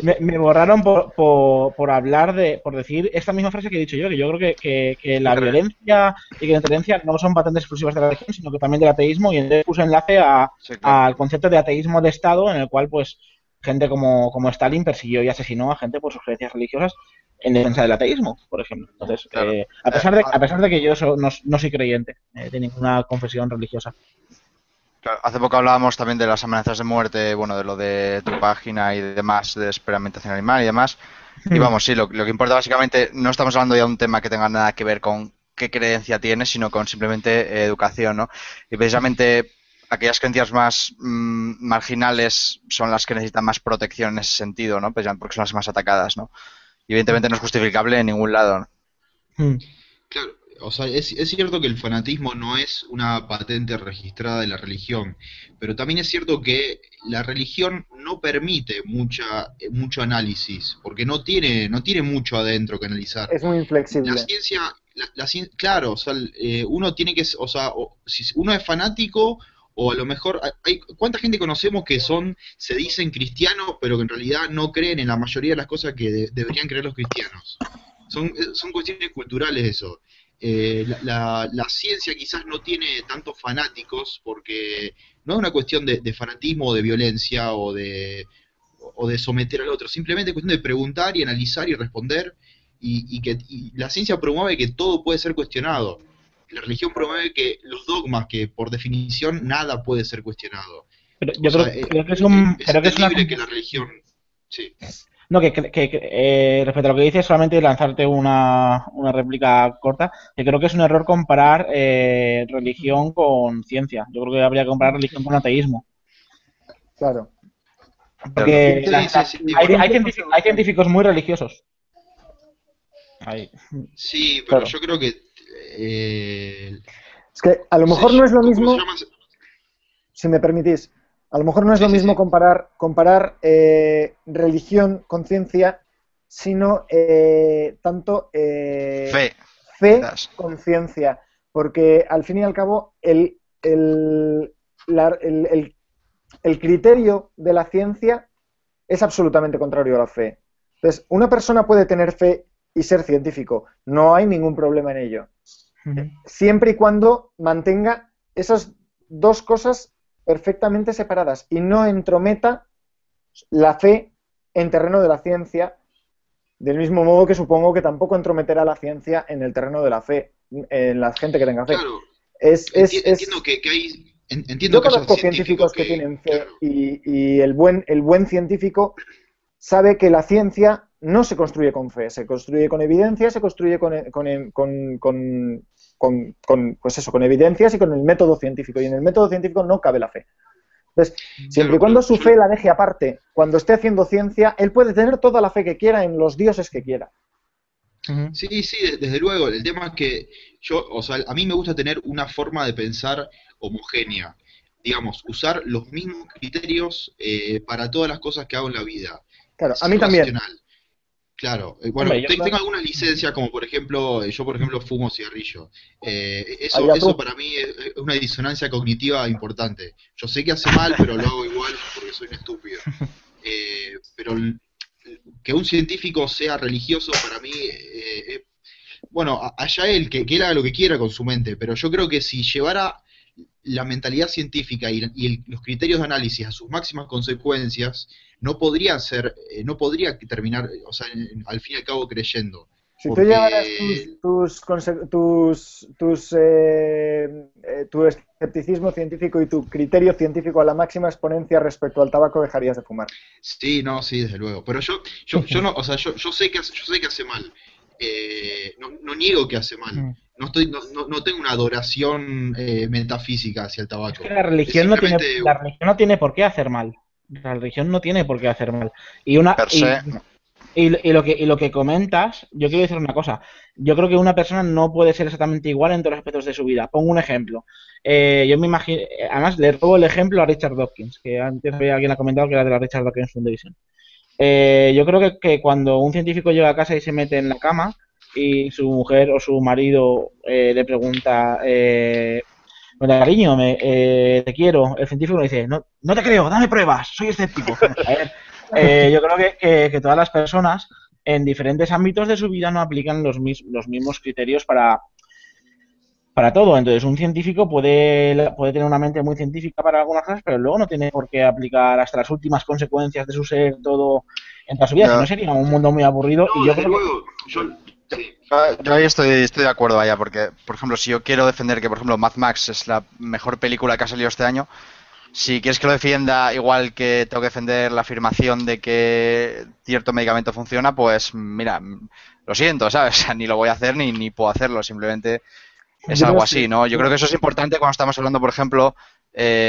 me borraron por hablar por decir esta misma frase que he dicho yo, que yo creo que la violencia y que la intolerancia no son patentes exclusivas de la religión, sino que también del ateísmo, y entonces puse enlace Sí, claro. al concepto de ateísmo de Estado, en el cual pues gente como Stalin persiguió y asesinó a gente por sus creencias religiosas en defensa del ateísmo, por ejemplo. Entonces, Claro. a pesar de que yo no soy creyente de ninguna confesión religiosa. Claro, hace poco hablábamos también de las amenazas de muerte, bueno, de lo de tu página y demás, de experimentación animal y demás. Y vamos, sí, lo que importa básicamente, no estamos hablando ya de un tema que tenga nada que ver con qué creencia tienes, sino con simplemente educación, ¿no? Y precisamente aquellas creencias más marginales son las que necesitan más protección en ese sentido, ¿no? Pues ya porque son las más atacadas, ¿no? Y evidentemente no es justificable en ningún lado, ¿no? Claro, o sea, es cierto que el fanatismo no es una patente registrada de la religión, pero también es cierto que la religión no permite mucho análisis, porque no tiene mucho adentro que analizar. Es muy inflexible. La ciencia, claro, o sea, uno tiene que, o sea, si uno es fanático, o a lo mejor, ¿cuánta gente conocemos que se dicen cristianos, pero que en realidad no creen en la mayoría de las cosas que deberían creer los cristianos? Son cuestiones culturales eso. La ciencia quizás no tiene tantos fanáticos porque no es una cuestión de fanatismo o de violencia o de someter al otro, simplemente es cuestión de preguntar y analizar y responder y la ciencia promueve que todo puede ser cuestionado. La religión promueve que los dogmas, que por definición nada puede ser cuestionado. Pero yo creo que es una... que la religión... Sí. No, respecto a lo que dices, solamente lanzarte una réplica corta, que creo que es un error comparar religión con ciencia. Yo creo que habría que comparar religión con ateísmo. Claro. Porque Sí. hay científicos muy religiosos. Sí, pero Claro. yo creo que... Es que a lo mejor no es lo mismo, si me permitís, A lo mejor no es Sí, lo sí, mismo sí. comparar religión con ciencia, sino tanto Fe, fe quizás. con ciencia, porque al fin y al cabo la- el- el- el criterio de la ciencia es absolutamente contrario a la fe. Entonces, una persona puede tener fe y ser científico, no hay ningún problema en ello, siempre y cuando mantenga esas dos cosas perfectamente separadas y no entrometa la fe en terreno de la ciencia, del mismo modo que supongo que tampoco entrometerá la ciencia en el terreno de la fe, en la gente que tenga fe. Claro, entiendo Es que hay, entiendo Yo que haya conozco científicos científicos que que, tienen fe claro, y el buen científico sabe que la ciencia no se construye con fe, se construye con evidencia, se construye pues eso, con evidencias y con el método científico. Y en el método científico no cabe la fe. Entonces, siempre y claro, cuando pero su fe la deje aparte, cuando esté haciendo ciencia, él puede tener toda la fe que quiera en los dioses que quiera. sí, sí, desde luego. El tema es que yo, o sea, a mí me gusta tener una forma de pensar homogénea. Digamos, usar los mismos criterios para todas las cosas que hago en la vida. Claro, a mí Ser también. racional. Claro, Hombre, bueno, yo tengo creo... algunas licencias, como por ejemplo, yo por ejemplo fumo cigarrillo. Allá Eso tú. para mí es una disonancia cognitiva importante. Yo sé que hace mal, pero lo hago igual porque soy un estúpido. Pero que un científico sea religioso para mí, bueno, allá él, que él haga lo que quiera con su mente, pero yo creo que si llevara la mentalidad científica los criterios de análisis a sus máximas consecuencias, no podría ser, no podría terminar, o sea, al fin y al cabo creyendo. Si tú llevaras Porque, tu escepticismo científico y tu criterio científico a la máxima exponencia respecto al tabaco, dejarías de fumar. sí, no, sí, desde luego. Pero yo no, o sea, yo sé yo sé que hace mal. No niego que hace mal. No tengo una adoración metafísica hacia el Es que tabaco. la Es religión no tiene, simplemente, la religión no tiene por qué hacer mal. La religión no tiene por qué hacer mal. Y una, Per se, no. y lo que comentas, yo quiero decir una cosa. Yo creo que una persona no puede ser exactamente igual en todos los aspectos de su vida. Pongo un ejemplo. Yo me imagino, además le robo el ejemplo a Richard Dawkins, que antes alguien ha comentado que era de la Richard Dawkins Foundation. Yo creo que cuando un científico llega a casa y se mete en la cama y su mujer o su marido le pregunta, bueno, cariño, te quiero, el científico le dice, no, no te creo, dame pruebas, soy escéptico. A ver, yo creo que todas las personas en diferentes ámbitos de su vida no aplican los mismos criterios para todo. Entonces, un científico puede tener una mente muy científica para algunas cosas, pero luego no tiene por qué aplicar hasta las últimas consecuencias de su ser todo en toda su vida. Si no, Yo, sería un mundo muy aburrido. Y no, yo desde creo que luego, sí, yo ahí estoy de acuerdo, vaya, porque, por ejemplo, si yo quiero defender que, por ejemplo, Mad Max es la mejor película que ha salido este año, si quieres que lo defienda igual que tengo que defender la afirmación de que cierto medicamento funciona, pues mira, lo siento, ¿sabes? O sea, ni lo voy a hacer ni puedo hacerlo, simplemente es Yo no algo sé. así, ¿no? Yo creo que eso es importante cuando estamos hablando, por ejemplo,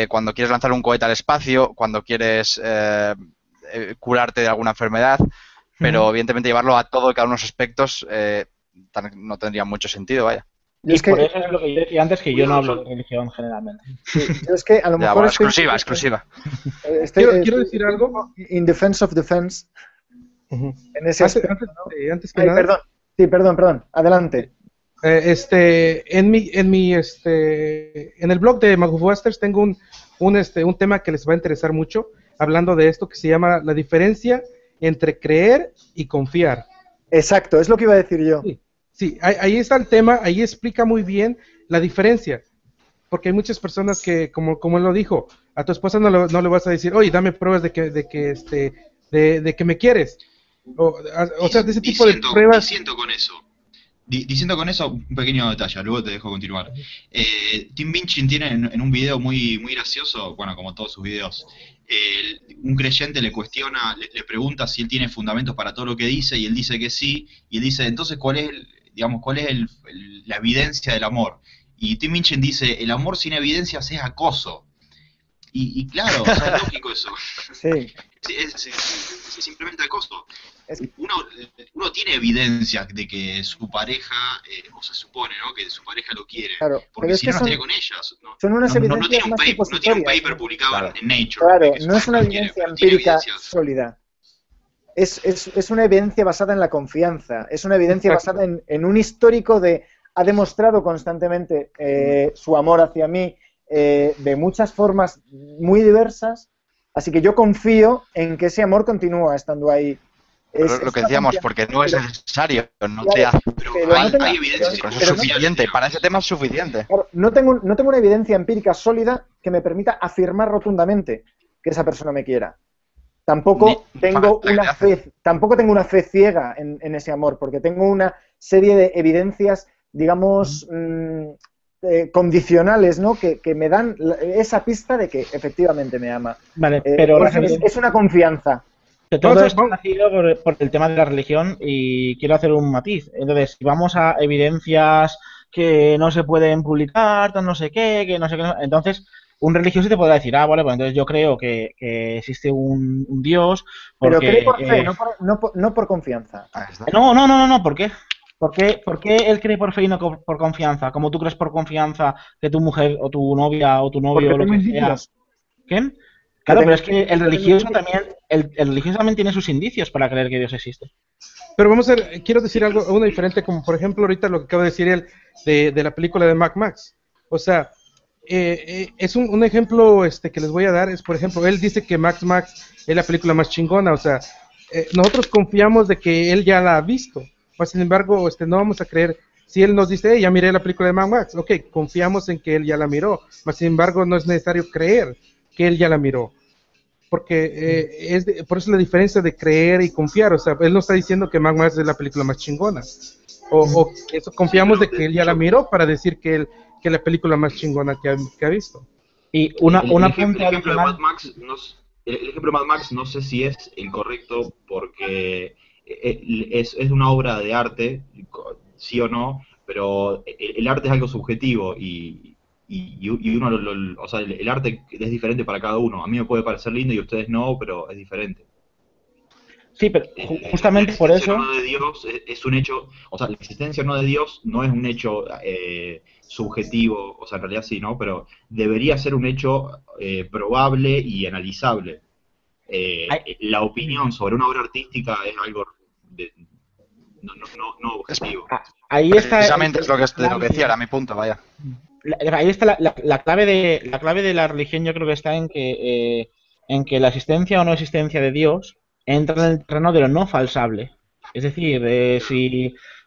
cuando quieres lanzar un cohete al espacio, cuando quieres curarte de alguna enfermedad, pero evidentemente llevarlo a todo y cada uno de los aspectos no tendría mucho sentido, vaya. Yo y es por que, eso es lo que yo decía antes, que yo no bueno, hablo de religión generalmente. sí, yo es que a lo Ya, mejor bueno, estoy, exclusiva. Quiero decir algo. in defense of defense Ujú. en ese aspecto, ¿no? Antes que Ay, nada, perdón. Sí, perdón. Adelante. en el blog de Magufbusters tengo un tema que les va a interesar mucho, hablando de esto que se llama la diferencia entre creer y confiar. Exacto, es lo que iba a decir yo. Sí, ahí está el tema, ahí explica muy bien la diferencia, porque hay muchas personas que, como él lo dijo, a tu esposa no le vas a decir, oye, dame pruebas de que me quieres, o sea, de ese tipo de pruebas. Diciendo con eso, un pequeño detalle, luego te dejo continuar. Tim Minchin tiene en un video muy gracioso, bueno, como todos sus videos, un creyente le cuestiona, le pregunta si él tiene fundamentos para todo lo que dice, y él dice que sí, y él dice, entonces, cuál es la evidencia del amor? Y Tim Minchin dice, el amor sin evidencias es acoso. Y claro, o sea, es lógico eso. Sí. Es simplemente acoso. Es- Uno tiene evidencia de que su pareja, o se supone, ¿no? Que su pareja lo quiere. Claro, pero Porque es si que no, no estaría con ellas. son unas No evidencias tiene un más paper, no tiene un supositorias. paper publicado Claro. en Nature. Claro, que su no es una pareja lo quiere, evidencia pero tiene empírica evidencias. sólida. Es una evidencia basada en la confianza. Es una evidencia Exacto. basada en un histórico de... Ha demostrado constantemente su amor hacia mí de muchas formas muy diversas. Así que yo confío en que ese amor continúa estando ahí. Pero lo que una decíamos, confianza. porque no es Pero- necesario, no Claro, te hace. Pero pero hay, no tengo- hay evidencia pero- Con eso es pero no- suficiente, para ese tema es suficiente. Claro, no tengo una evidencia empírica sólida que me permita afirmar rotundamente que esa persona me quiera. Tampoco Ni tengo falta que una le hace. fe, tampoco tengo una fe ciega en ese amor, porque tengo una serie de evidencias, digamos, condicionales, ¿no? Que me dan esa pista de que efectivamente me ama. Vale, pero Es una confianza. que todo Vamos a- esto ha nacido por el tema de la religión y quiero hacer un matiz. Entonces, si vamos a evidencias que no se pueden publicar, tan no sé qué, que no sé qué, entonces un religioso te podrá decir, vale, pues entonces yo creo que existe un Dios, Pero porque... cree por fe, no por confianza. Ahí está. No, ¿por qué? ¿Por qué él cree por fe y no por confianza? Como tú crees por confianza que tu mujer o tu novia o tu novio Porque o lo tengo que sea... indicios. ¿Qué? Claro, tengo- pero es que el tengo religioso indicios. también, el religioso también tiene sus indicios para creer que Dios existe. Pero vamos a ver, quiero decir algo, uno diferente, como por ejemplo ahorita lo que acaba de decir él de la película de Mad Max. O sea, es un ejemplo que les voy a dar, es por ejemplo, él dice que Mad Max es la película más chingona, o sea, nosotros confiamos de que él ya la ha visto, mas sin embargo, no vamos a creer, si él nos dice, ya miré la película de Mad Max, ok, confiamos en que él ya la miró, mas sin embargo no es necesario creer que él ya la miró. Porque por eso la diferencia de creer y confiar, o sea, él no está diciendo que Mad Max es la película más chingona, o que eso, confiamos de que él ya la miró para decir que es la película más chingona que ha visto. Y una el apunte ejemplo de adicional. Mad Max el ejemplo de Mad Max no sé si es el correcto porque es una obra de arte, sí o no, pero el arte es algo subjetivo y uno, o sea, el arte es diferente para cada uno. A mí me puede parecer lindo y a ustedes no, pero es diferente. Sí, pero justamente por eso. La existencia no de Dios es un hecho, o sea, la existencia no de Dios no es un hecho subjetivo, o sea, en realidad sí, ¿no? Pero debería ser un hecho probable y analizable. La opinión sobre una obra artística es algo no objetivo. Ahí está. Precisamente es lo que decía, era mi punto, vaya. Ahí está la clave de la religión, yo creo que está en que la existencia o no existencia de Dios entra en el terreno de lo no falsable. Es decir,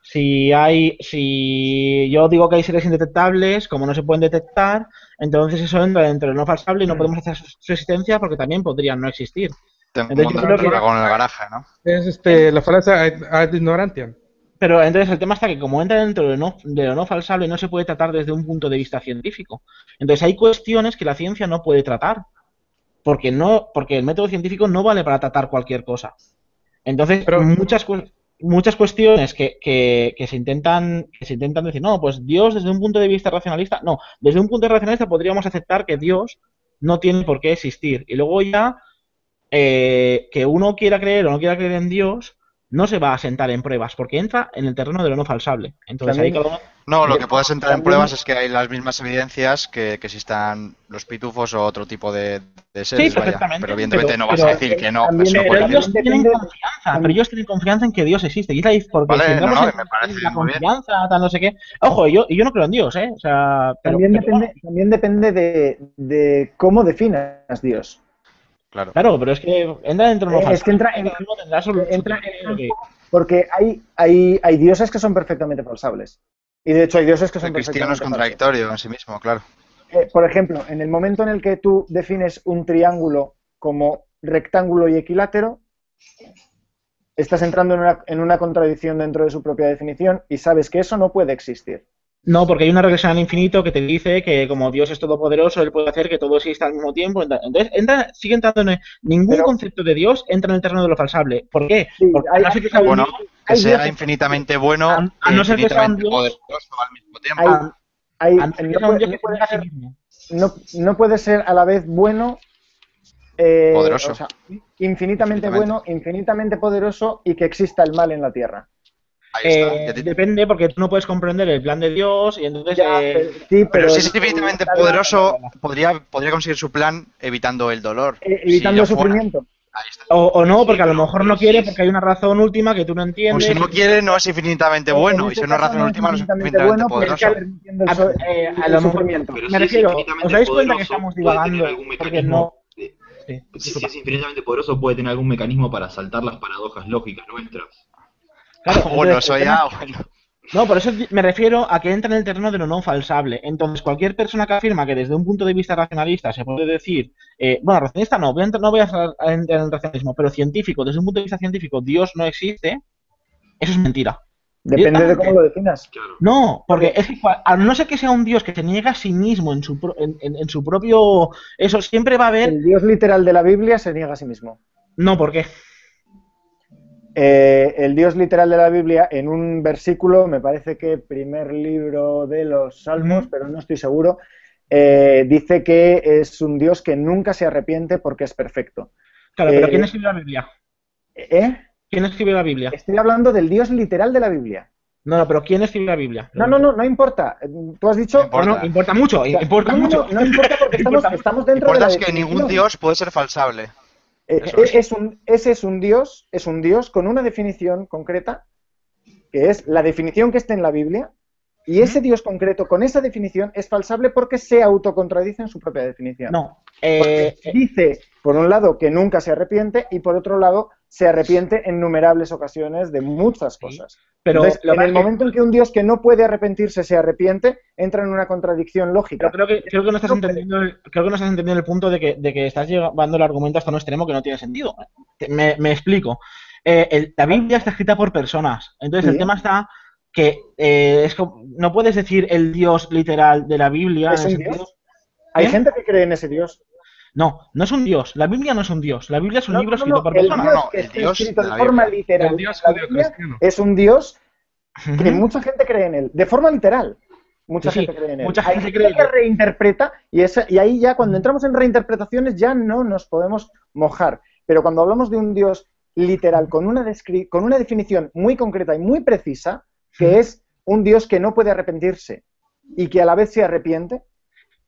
si yo digo que hay seres indetectables, como no se pueden detectar, entonces eso entra dentro de lo no falsable y no podemos hacer su existencia porque también podrían no existir. Tengo un Entonces, yo montón creo de que- dragón en el garaje, ¿no? Es la falacia ad ignorantiam. Pero entonces el tema está que como entra dentro de lo no falsable no se puede tratar desde un punto de vista científico. Entonces hay cuestiones que la ciencia no puede tratar. Porque el método científico no vale para tratar cualquier cosa. Entonces, Pero- muchas cuestiones que se intentan decir, no, pues Dios desde un punto de vista racionalista, no, desde un punto de vista racionalista podríamos aceptar que Dios no tiene por qué existir. Y luego ya que uno quiera creer o no quiera creer en Dios no se va a sentar en pruebas, porque entra en el terreno de lo no falsable. Entonces ahí También- cada uno... No, lo que puedes entrar en También- pruebas es que hay las mismas evidencias que existan los pitufos o otro tipo de seres, vaya. perfectamente, Pero evidentemente no vas a pero decir que no, también- eso no Pero puede También ellos ser. tienen depende- confianza, pero ellos tienen confianza en que Dios existe. Y es ahí porque Vale, si entramos no, en me parece la muy bien. confianza, tal, no sé qué. Ojo, yo no creo en Dios, ¿eh? O sea, También depende de cómo definas Dios. Claro. Claro, pero es que entra dentro de Es que entra en- entra en- Porque hay dioses que son perfectamente falsables. Y de hecho hay dioses que son El cristiano es perfectamente falsos. contradictorio en sí mismo, claro. Por ejemplo, en el momento en el que tú defines un triángulo como rectángulo y equilátero, estás entrando en una contradicción dentro de su propia definición y sabes que eso no puede existir. No, porque hay una regresión al infinito que te dice que como Dios es todopoderoso, Él puede hacer que todo exista al mismo tiempo. Entonces, sigue entrando en ningún Pero- concepto de Dios entra en el terreno de lo falsable. ¿Por qué? Sí, Porque hay- a no ser que sea un Bueno, Dios, que hay sea dioses- infinitamente bueno a e no ser que sea un infinitamente Dios- poderoso al mismo tiempo. Hay- a no ser que sea un Dios que se puede niega a sí ser- mismo. no puede ser a la vez bueno, Poderoso. o sea, infinitamente bueno, infinitamente poderoso y que exista el mal en la Tierra. Ahí está. Y a ti- Depende, porque tú no puedes comprender el plan de Dios y entonces... Sí, Pero si es el- infinitamente la- poderoso, podría conseguir su plan evitando el dolor. evitando el Si lo fuera. sufrimiento. Ahí está. O no, Sí, porque a lo pero- mejor pero no si quiere es- porque hay una razón última que tú no O entiendes. si no quiere, no es infinitamente bueno. En Y ese si una caso razón no es última, no es infinitamente infinitamente bueno, pero poderoso. está permitiendo A lo el mejor- sufrimiento. Pero Me si refiero, es infinitamente ¿os dais cuenta que poderoso, estamos puede tener divagando? algún Porque mecanismo. no... Sí, Si disculpa. es infinitamente poderoso, puede tener algún mecanismo para saltar las paradojas lógicas nuestras. Claro, Bueno, entonces, eso el tema- ya. Bueno. No, por eso me refiero a que entra en el terreno de lo no falsable. Entonces, cualquier persona que afirma que desde un punto de vista racionalista se puede decir, bueno, racionalista no, no voy a entrar en el racionalismo, pero científico, desde un punto de vista científico, Dios no existe, eso es mentira. Depende de cómo lo definas. Claro. No, porque es que a no ser que sea un Dios que se niega a sí mismo en su propio... Eso siempre va a haber... El Dios literal de la Biblia se niega a sí mismo. No, ¿por qué? El Dios literal de la Biblia, en un versículo, me parece que primer libro de los Salmos, pero no estoy seguro, dice que es un Dios que nunca se arrepiente porque es perfecto. Claro, pero ¿quién escribió la Biblia? ¿Quién escribió la Biblia? Estoy hablando del Dios literal de la Biblia. No, pero ¿quién escribió la Biblia? No importa. Tú has dicho... No, importa mucho, importa mucho. No importa porque estamos dentro de la Importa es que definición. ningún dios puede ser falsable. Ese es un Dios con una definición concreta, que es la definición que está en la Biblia, y ese Dios concreto con esa definición es falsable porque se autocontradice en su propia definición. No. Porque dice, por un lado, que nunca se arrepiente, y por otro lado, se arrepiente en innumerables ocasiones de muchas cosas. Pero entonces, en el momento en que un Dios que no puede arrepentirse se arrepiente, entra en una contradicción lógica. Pero creo que no estás entendiendo el punto de que estás llevando el argumento hasta un extremo que no tiene sentido. Me explico. La Biblia está escrita por personas. Entonces el tema está que no puedes decir el Dios literal de la Biblia. ¿Es un Dios? Hay gente que cree en ese Dios. No, no es un Dios. La Biblia no es un Dios. La Biblia es un libro escrito por el personas. Dios que está escrito de forma literal El Dios en la Biblia judio-cristiano. es un Dios que mucha gente cree en él, de forma literal. Mucha Sí, gente cree en él. mucha Hay gente gente cree que que- reinterpreta y ahí ya cuando entramos en reinterpretaciones ya no nos podemos mojar. Pero cuando hablamos de un Dios literal con una definición muy concreta y muy precisa, que es un Dios que no puede arrepentirse y que a la vez se arrepiente,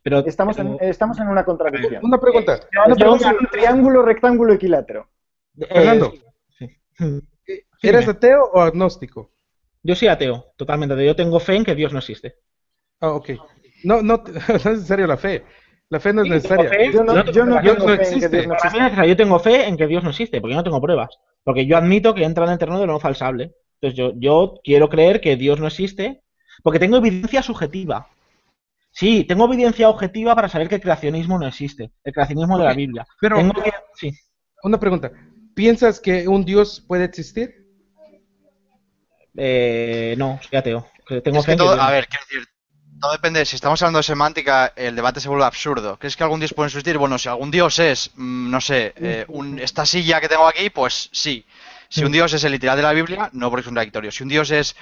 Pero estamos en una contradicción. Una pregunta. Estamos en un triángulo, rectángulo, equilátero. Fernando, sí. ¿eres ateo o agnóstico? Yo soy ateo, totalmente ateo. Yo tengo fe en que Dios no existe. Ah, ok. No, no es necesario la fe. La fe no es necesaria. Yo no Dios tengo no fe en que existe. Dios no Para existe. mí, o sea, yo tengo fe en que Dios no existe, porque yo no tengo pruebas. Porque yo admito que entra en el terreno de lo no falsable. Entonces yo quiero creer que Dios no existe, porque tengo evidencia subjetiva. Sí, tengo evidencia objetiva para saber que el creacionismo no existe. El creacionismo de la Biblia. Pero Sí. una pregunta. ¿Piensas que un Dios puede existir? No, soy ateo. Tengo Es fe que en todo, Dios. a ver, quiero decir, todo depende. Si estamos hablando de semántica, el debate se vuelve absurdo. ¿Crees que algún dios puede existir? Bueno, si algún dios es, no sé, esta silla que tengo aquí, pues sí. Si un dios es el literal de la Biblia, no, porque es un contradictorio. Si un dios es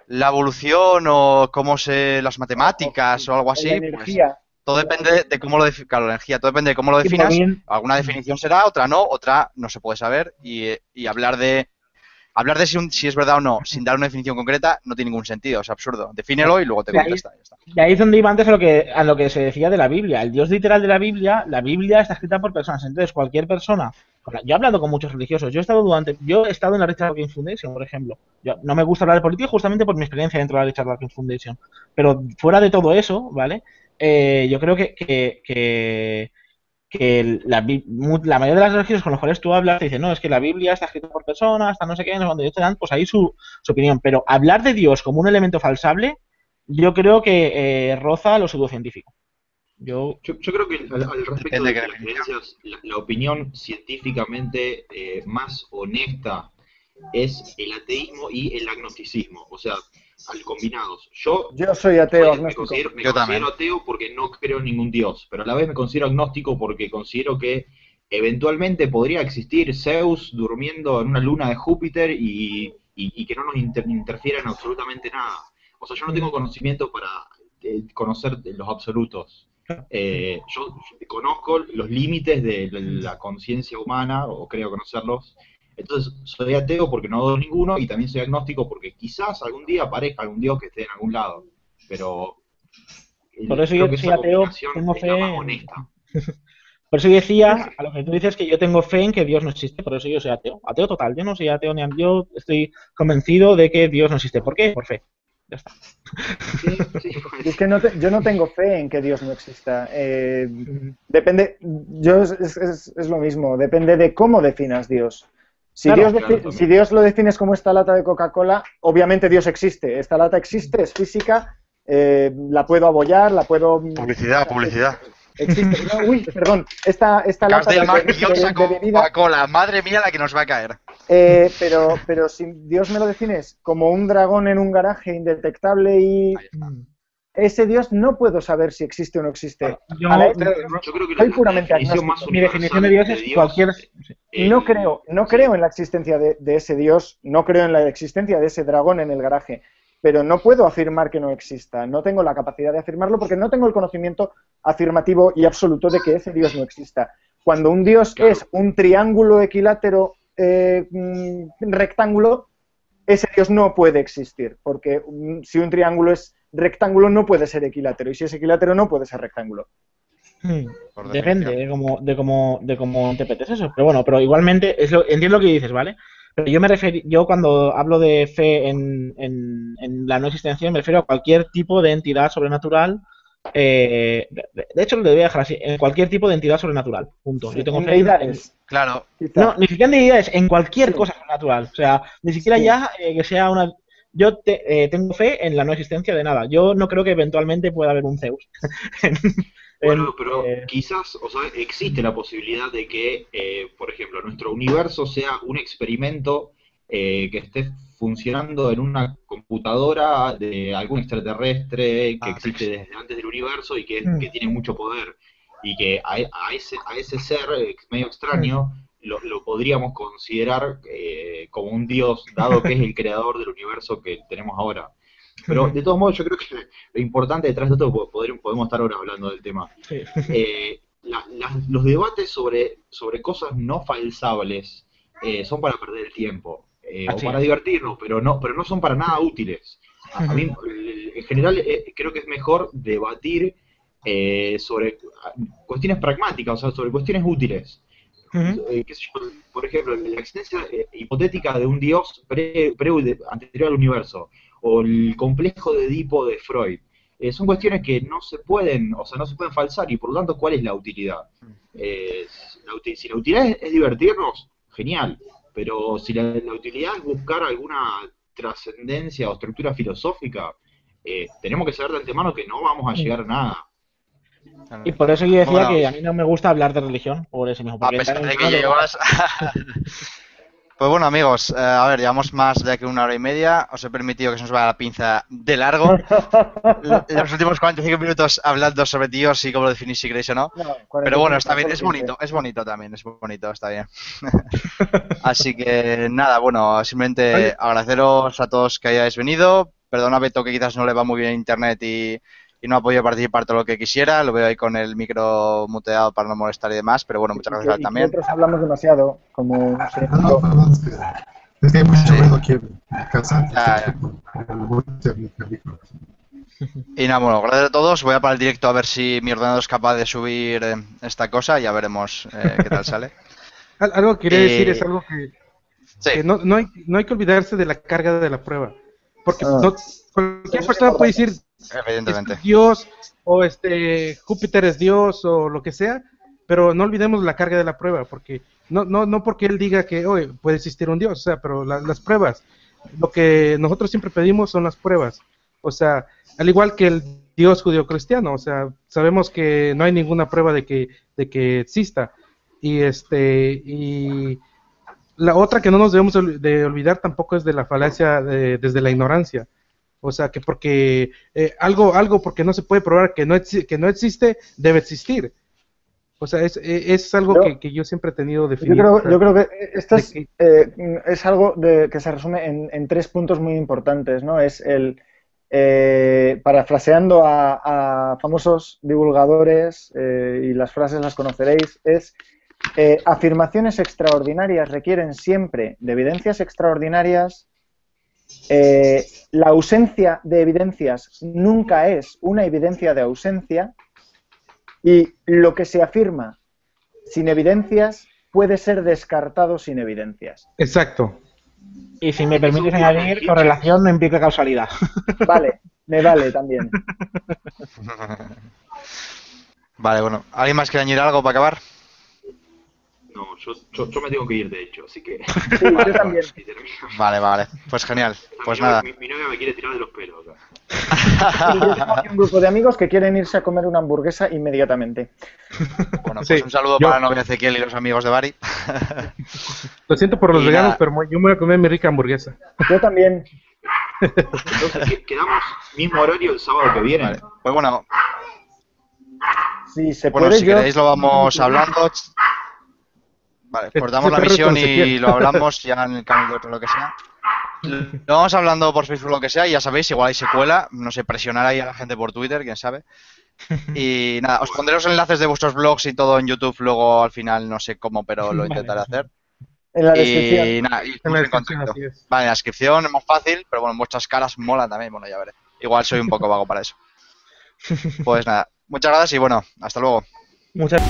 la evolución o las matemáticas o algo así, La pues energía. todo depende de cómo lo definas. Claro, la energía, todo depende de cómo lo definas. bien. Alguna definición será, otra no, otra no se puede saber. Y hablar de si es verdad o no, sin dar una definición concreta, no tiene ningún sentido, es absurdo. Defínelo y luego te contesta. Ya está. Y ahí es donde iba antes a lo que se decía de la Biblia. El Dios literal de la Biblia está escrita por personas. Entonces, cualquier persona. Yo he hablado con muchos religiosos. Yo he estado en la Richard Dawkins Foundation, por ejemplo. No me gusta hablar de política justamente por mi experiencia dentro de la Richard Dawkins Foundation. Pero fuera de todo eso, ¿vale? Yo creo que la mayoría de las religiones con las cuales tú hablas te dicen, no, es que la Biblia está escrita por personas, hasta no sé qué, cuando ellos te dan, pues ahí su opinión. Pero hablar de Dios como un elemento falsable, yo creo que roza lo pseudocientífico. Yo creo que al respecto Depende de de las qué creencias, la opinión científicamente más honesta es el ateísmo y el agnosticismo, o sea, combinados. Yo soy ateo me agnóstico. considero ateo porque no creo en ningún dios, pero a la vez me considero agnóstico porque considero que eventualmente podría existir Zeus durmiendo en una luna de Júpiter y que no nos interfiera en absolutamente nada. O sea, yo no tengo conocimiento conocer los absolutos. Yo conozco los límites de la conciencia humana, o creo conocerlos. Entonces, soy ateo porque no doy ninguno, y también soy agnóstico porque quizás algún día aparezca algún Dios que esté en algún lado. Pero Por eso creo yo que soy esa ateo, combinación tengo es la fe más en... honesta. Por eso yo decía, a lo que tú dices, que yo tengo fe en que Dios no existe, por eso yo soy ateo. Ateo total, yo no soy ateo ni yo estoy convencido de que Dios no existe. ¿Por qué? Por fe. Ya está. Sí, sí, Y es que yo no tengo fe en que Dios no exista. Depende, es lo mismo, depende de cómo definas Dios. Si, Claro, si Dios lo defines como esta lata de Coca-Cola, obviamente Dios existe. Esta lata existe, es física, la puedo abollar, la puedo... Publicidad, publicidad. Existe. No, uy, perdón, esta Acabas lata de llamar de diosa bebida... Coca-Cola. Madre mía, la que nos va a caer. Pero si Dios me lo defines como un dragón en un garaje indetectable y... Ese Dios no puedo saber si existe o no existe. Yo creo que soy la puramente definición agnóstico. más mi definición de Dios es cualquier... No creo en la existencia de ese Dios, no creo en la existencia de ese dragón en el garaje, pero no puedo afirmar que no exista. No tengo la capacidad de afirmarlo porque no tengo el conocimiento afirmativo y absoluto de que ese Dios no exista. Cuando un Dios es un triángulo equilátero rectángulo, ese Dios no puede existir, porque si un triángulo es rectángulo no puede ser equilátero, y si es equilátero no puede ser rectángulo. Depende de cómo interpretes eso, pero bueno, pero igualmente entiendo lo que dices, ¿vale? Pero yo cuando hablo de fe en la no existencia me refiero a cualquier tipo de entidad sobrenatural. De hecho, lo voy a dejar así, en cualquier tipo de entidad sobrenatural, punto. Yo tengo fe Claro. No, ni siquiera en deidades, en cualquier cosa sobrenatural. O sea, ni siquiera ya que sea una... Yo tengo fe en la no existencia de nada. Yo no creo que eventualmente pueda haber un Zeus. Bueno, pero quizás, o sea, existe la posibilidad de que, por ejemplo, nuestro universo sea un experimento que esté funcionando en una computadora de algún extraterrestre que existe desde antes del universo y que tiene mucho poder. Y que a ese ser medio extraño lo podríamos considerar como un dios, dado que es el creador del universo que tenemos ahora. Pero de todos modos yo creo que lo importante detrás de esto, podemos estar ahora hablando del tema, los debates sobre cosas no falsables son para perder el tiempo, o para divertirnos, pero no son para nada útiles. A mí, en general, creo que es mejor debatir sobre cuestiones pragmáticas, o sea, sobre cuestiones útiles. Qué sé yo, por ejemplo, la existencia hipotética de un dios anterior al universo, o el complejo de Edipo de Freud. Son cuestiones que no se pueden falsar, y por lo tanto, ¿cuál es la utilidad? Si la utilidad es divertirnos, genial, pero si la utilidad es buscar alguna trascendencia o estructura filosófica, tenemos que saber de antemano que no vamos a llegar a nada. Y por eso yo decía que a mí no me gusta hablar de religión, por ese mismo. A pesar de que llevas... Pues bueno, amigos, a ver, llevamos más de aquí 1 hora y media. Os he permitido que se nos vaya la pinza de largo. Los últimos 45 minutos hablando sobre Dios y cómo lo definís, si queréis o no. Pero bueno, está bien, es bonito también, es bonito, está bien. Así que nada, bueno, simplemente agradeceros a todos que hayáis venido. Perdona a Beto que quizás no le va muy bien internet y no ha podido participar todo lo que quisiera. Lo veo ahí con el micro muteado para no molestar y demás, pero bueno, muchas gracias a él también. Nosotros hablamos demasiado, como... No sé, perdón, es que hay mucho ruido aquí en casa. Y nada, bueno, gracias a todos. Voy a parar el directo a ver si mi ordenador es capaz de subir esta cosa y ya veremos qué tal sale. Algo que quería decir es algo que no hay que olvidarse de la carga de la prueba. Porque cualquier persona puede decir evidentemente Dios o Júpiter es Dios o lo que sea, pero no olvidemos la carga de la prueba, porque no porque él diga que puede existir un Dios, o sea, pero las pruebas, lo que nosotros siempre pedimos son las pruebas, o sea, al igual que el Dios judío-cristiano, o sea, sabemos que no hay ninguna prueba de que exista, y la otra que no nos debemos de olvidar tampoco es de la falacia desde la ignorancia. O sea, que porque algo porque no se puede probar que no existe, debe existir. O sea, es algo que yo siempre he tenido definido. Yo creo que esto es algo que se resume en 3 puntos muy importantes, ¿no? Es parafraseando a famosos divulgadores, y las frases las conoceréis, es afirmaciones extraordinarias requieren siempre de evidencias extraordinarias. La ausencia de evidencias nunca es una evidencia de ausencia, y lo que se afirma sin evidencias puede ser descartado sin evidencias. Exacto. Y si me permites añadir, correlación no implica causalidad. Vale, me vale también. Vale, bueno. ¿Alguien más quiere añadir algo para acabar? No, yo me tengo que ir, de hecho, así que... Sí, yo también. Vale. Pues genial. Pues nada. Mi novia me quiere tirar de los pelos acá. Y yo tengo aquí un grupo de amigos que quieren irse a comer una hamburguesa inmediatamente. Bueno, pues Sí, un saludo yo- para la novia de Ezequiel y los amigos de Bari. Lo siento por los Y veganos, nada. pero yo me voy a comer mi rica hamburguesa. Yo también. Entonces, quedamos mismo horario el sábado que viene. Vale. Pues bueno, Si se bueno, puede, si yo... queréis lo vamos hablando. Vale, cortamos la Ese perro misión con y Ezequiel. lo hablamos ya en el canal o lo que sea. Lo vamos hablando por Facebook, lo que sea, y ya sabéis, igual hay secuela, no sé, presionar ahí a la gente por Twitter, quién sabe. Y nada, os pondré los enlaces de vuestros blogs y todo en YouTube luego al final, no sé cómo, pero lo Vale. intentaré hacer. En la descripción. Y nada, y En estamos la en descripción, contacto. así es. Vale, en la descripción es más fácil, pero bueno, vuestras caras molan también, bueno, ya veré. Igual soy un poco vago para eso. Pues nada, muchas gracias y bueno, hasta luego. Muchas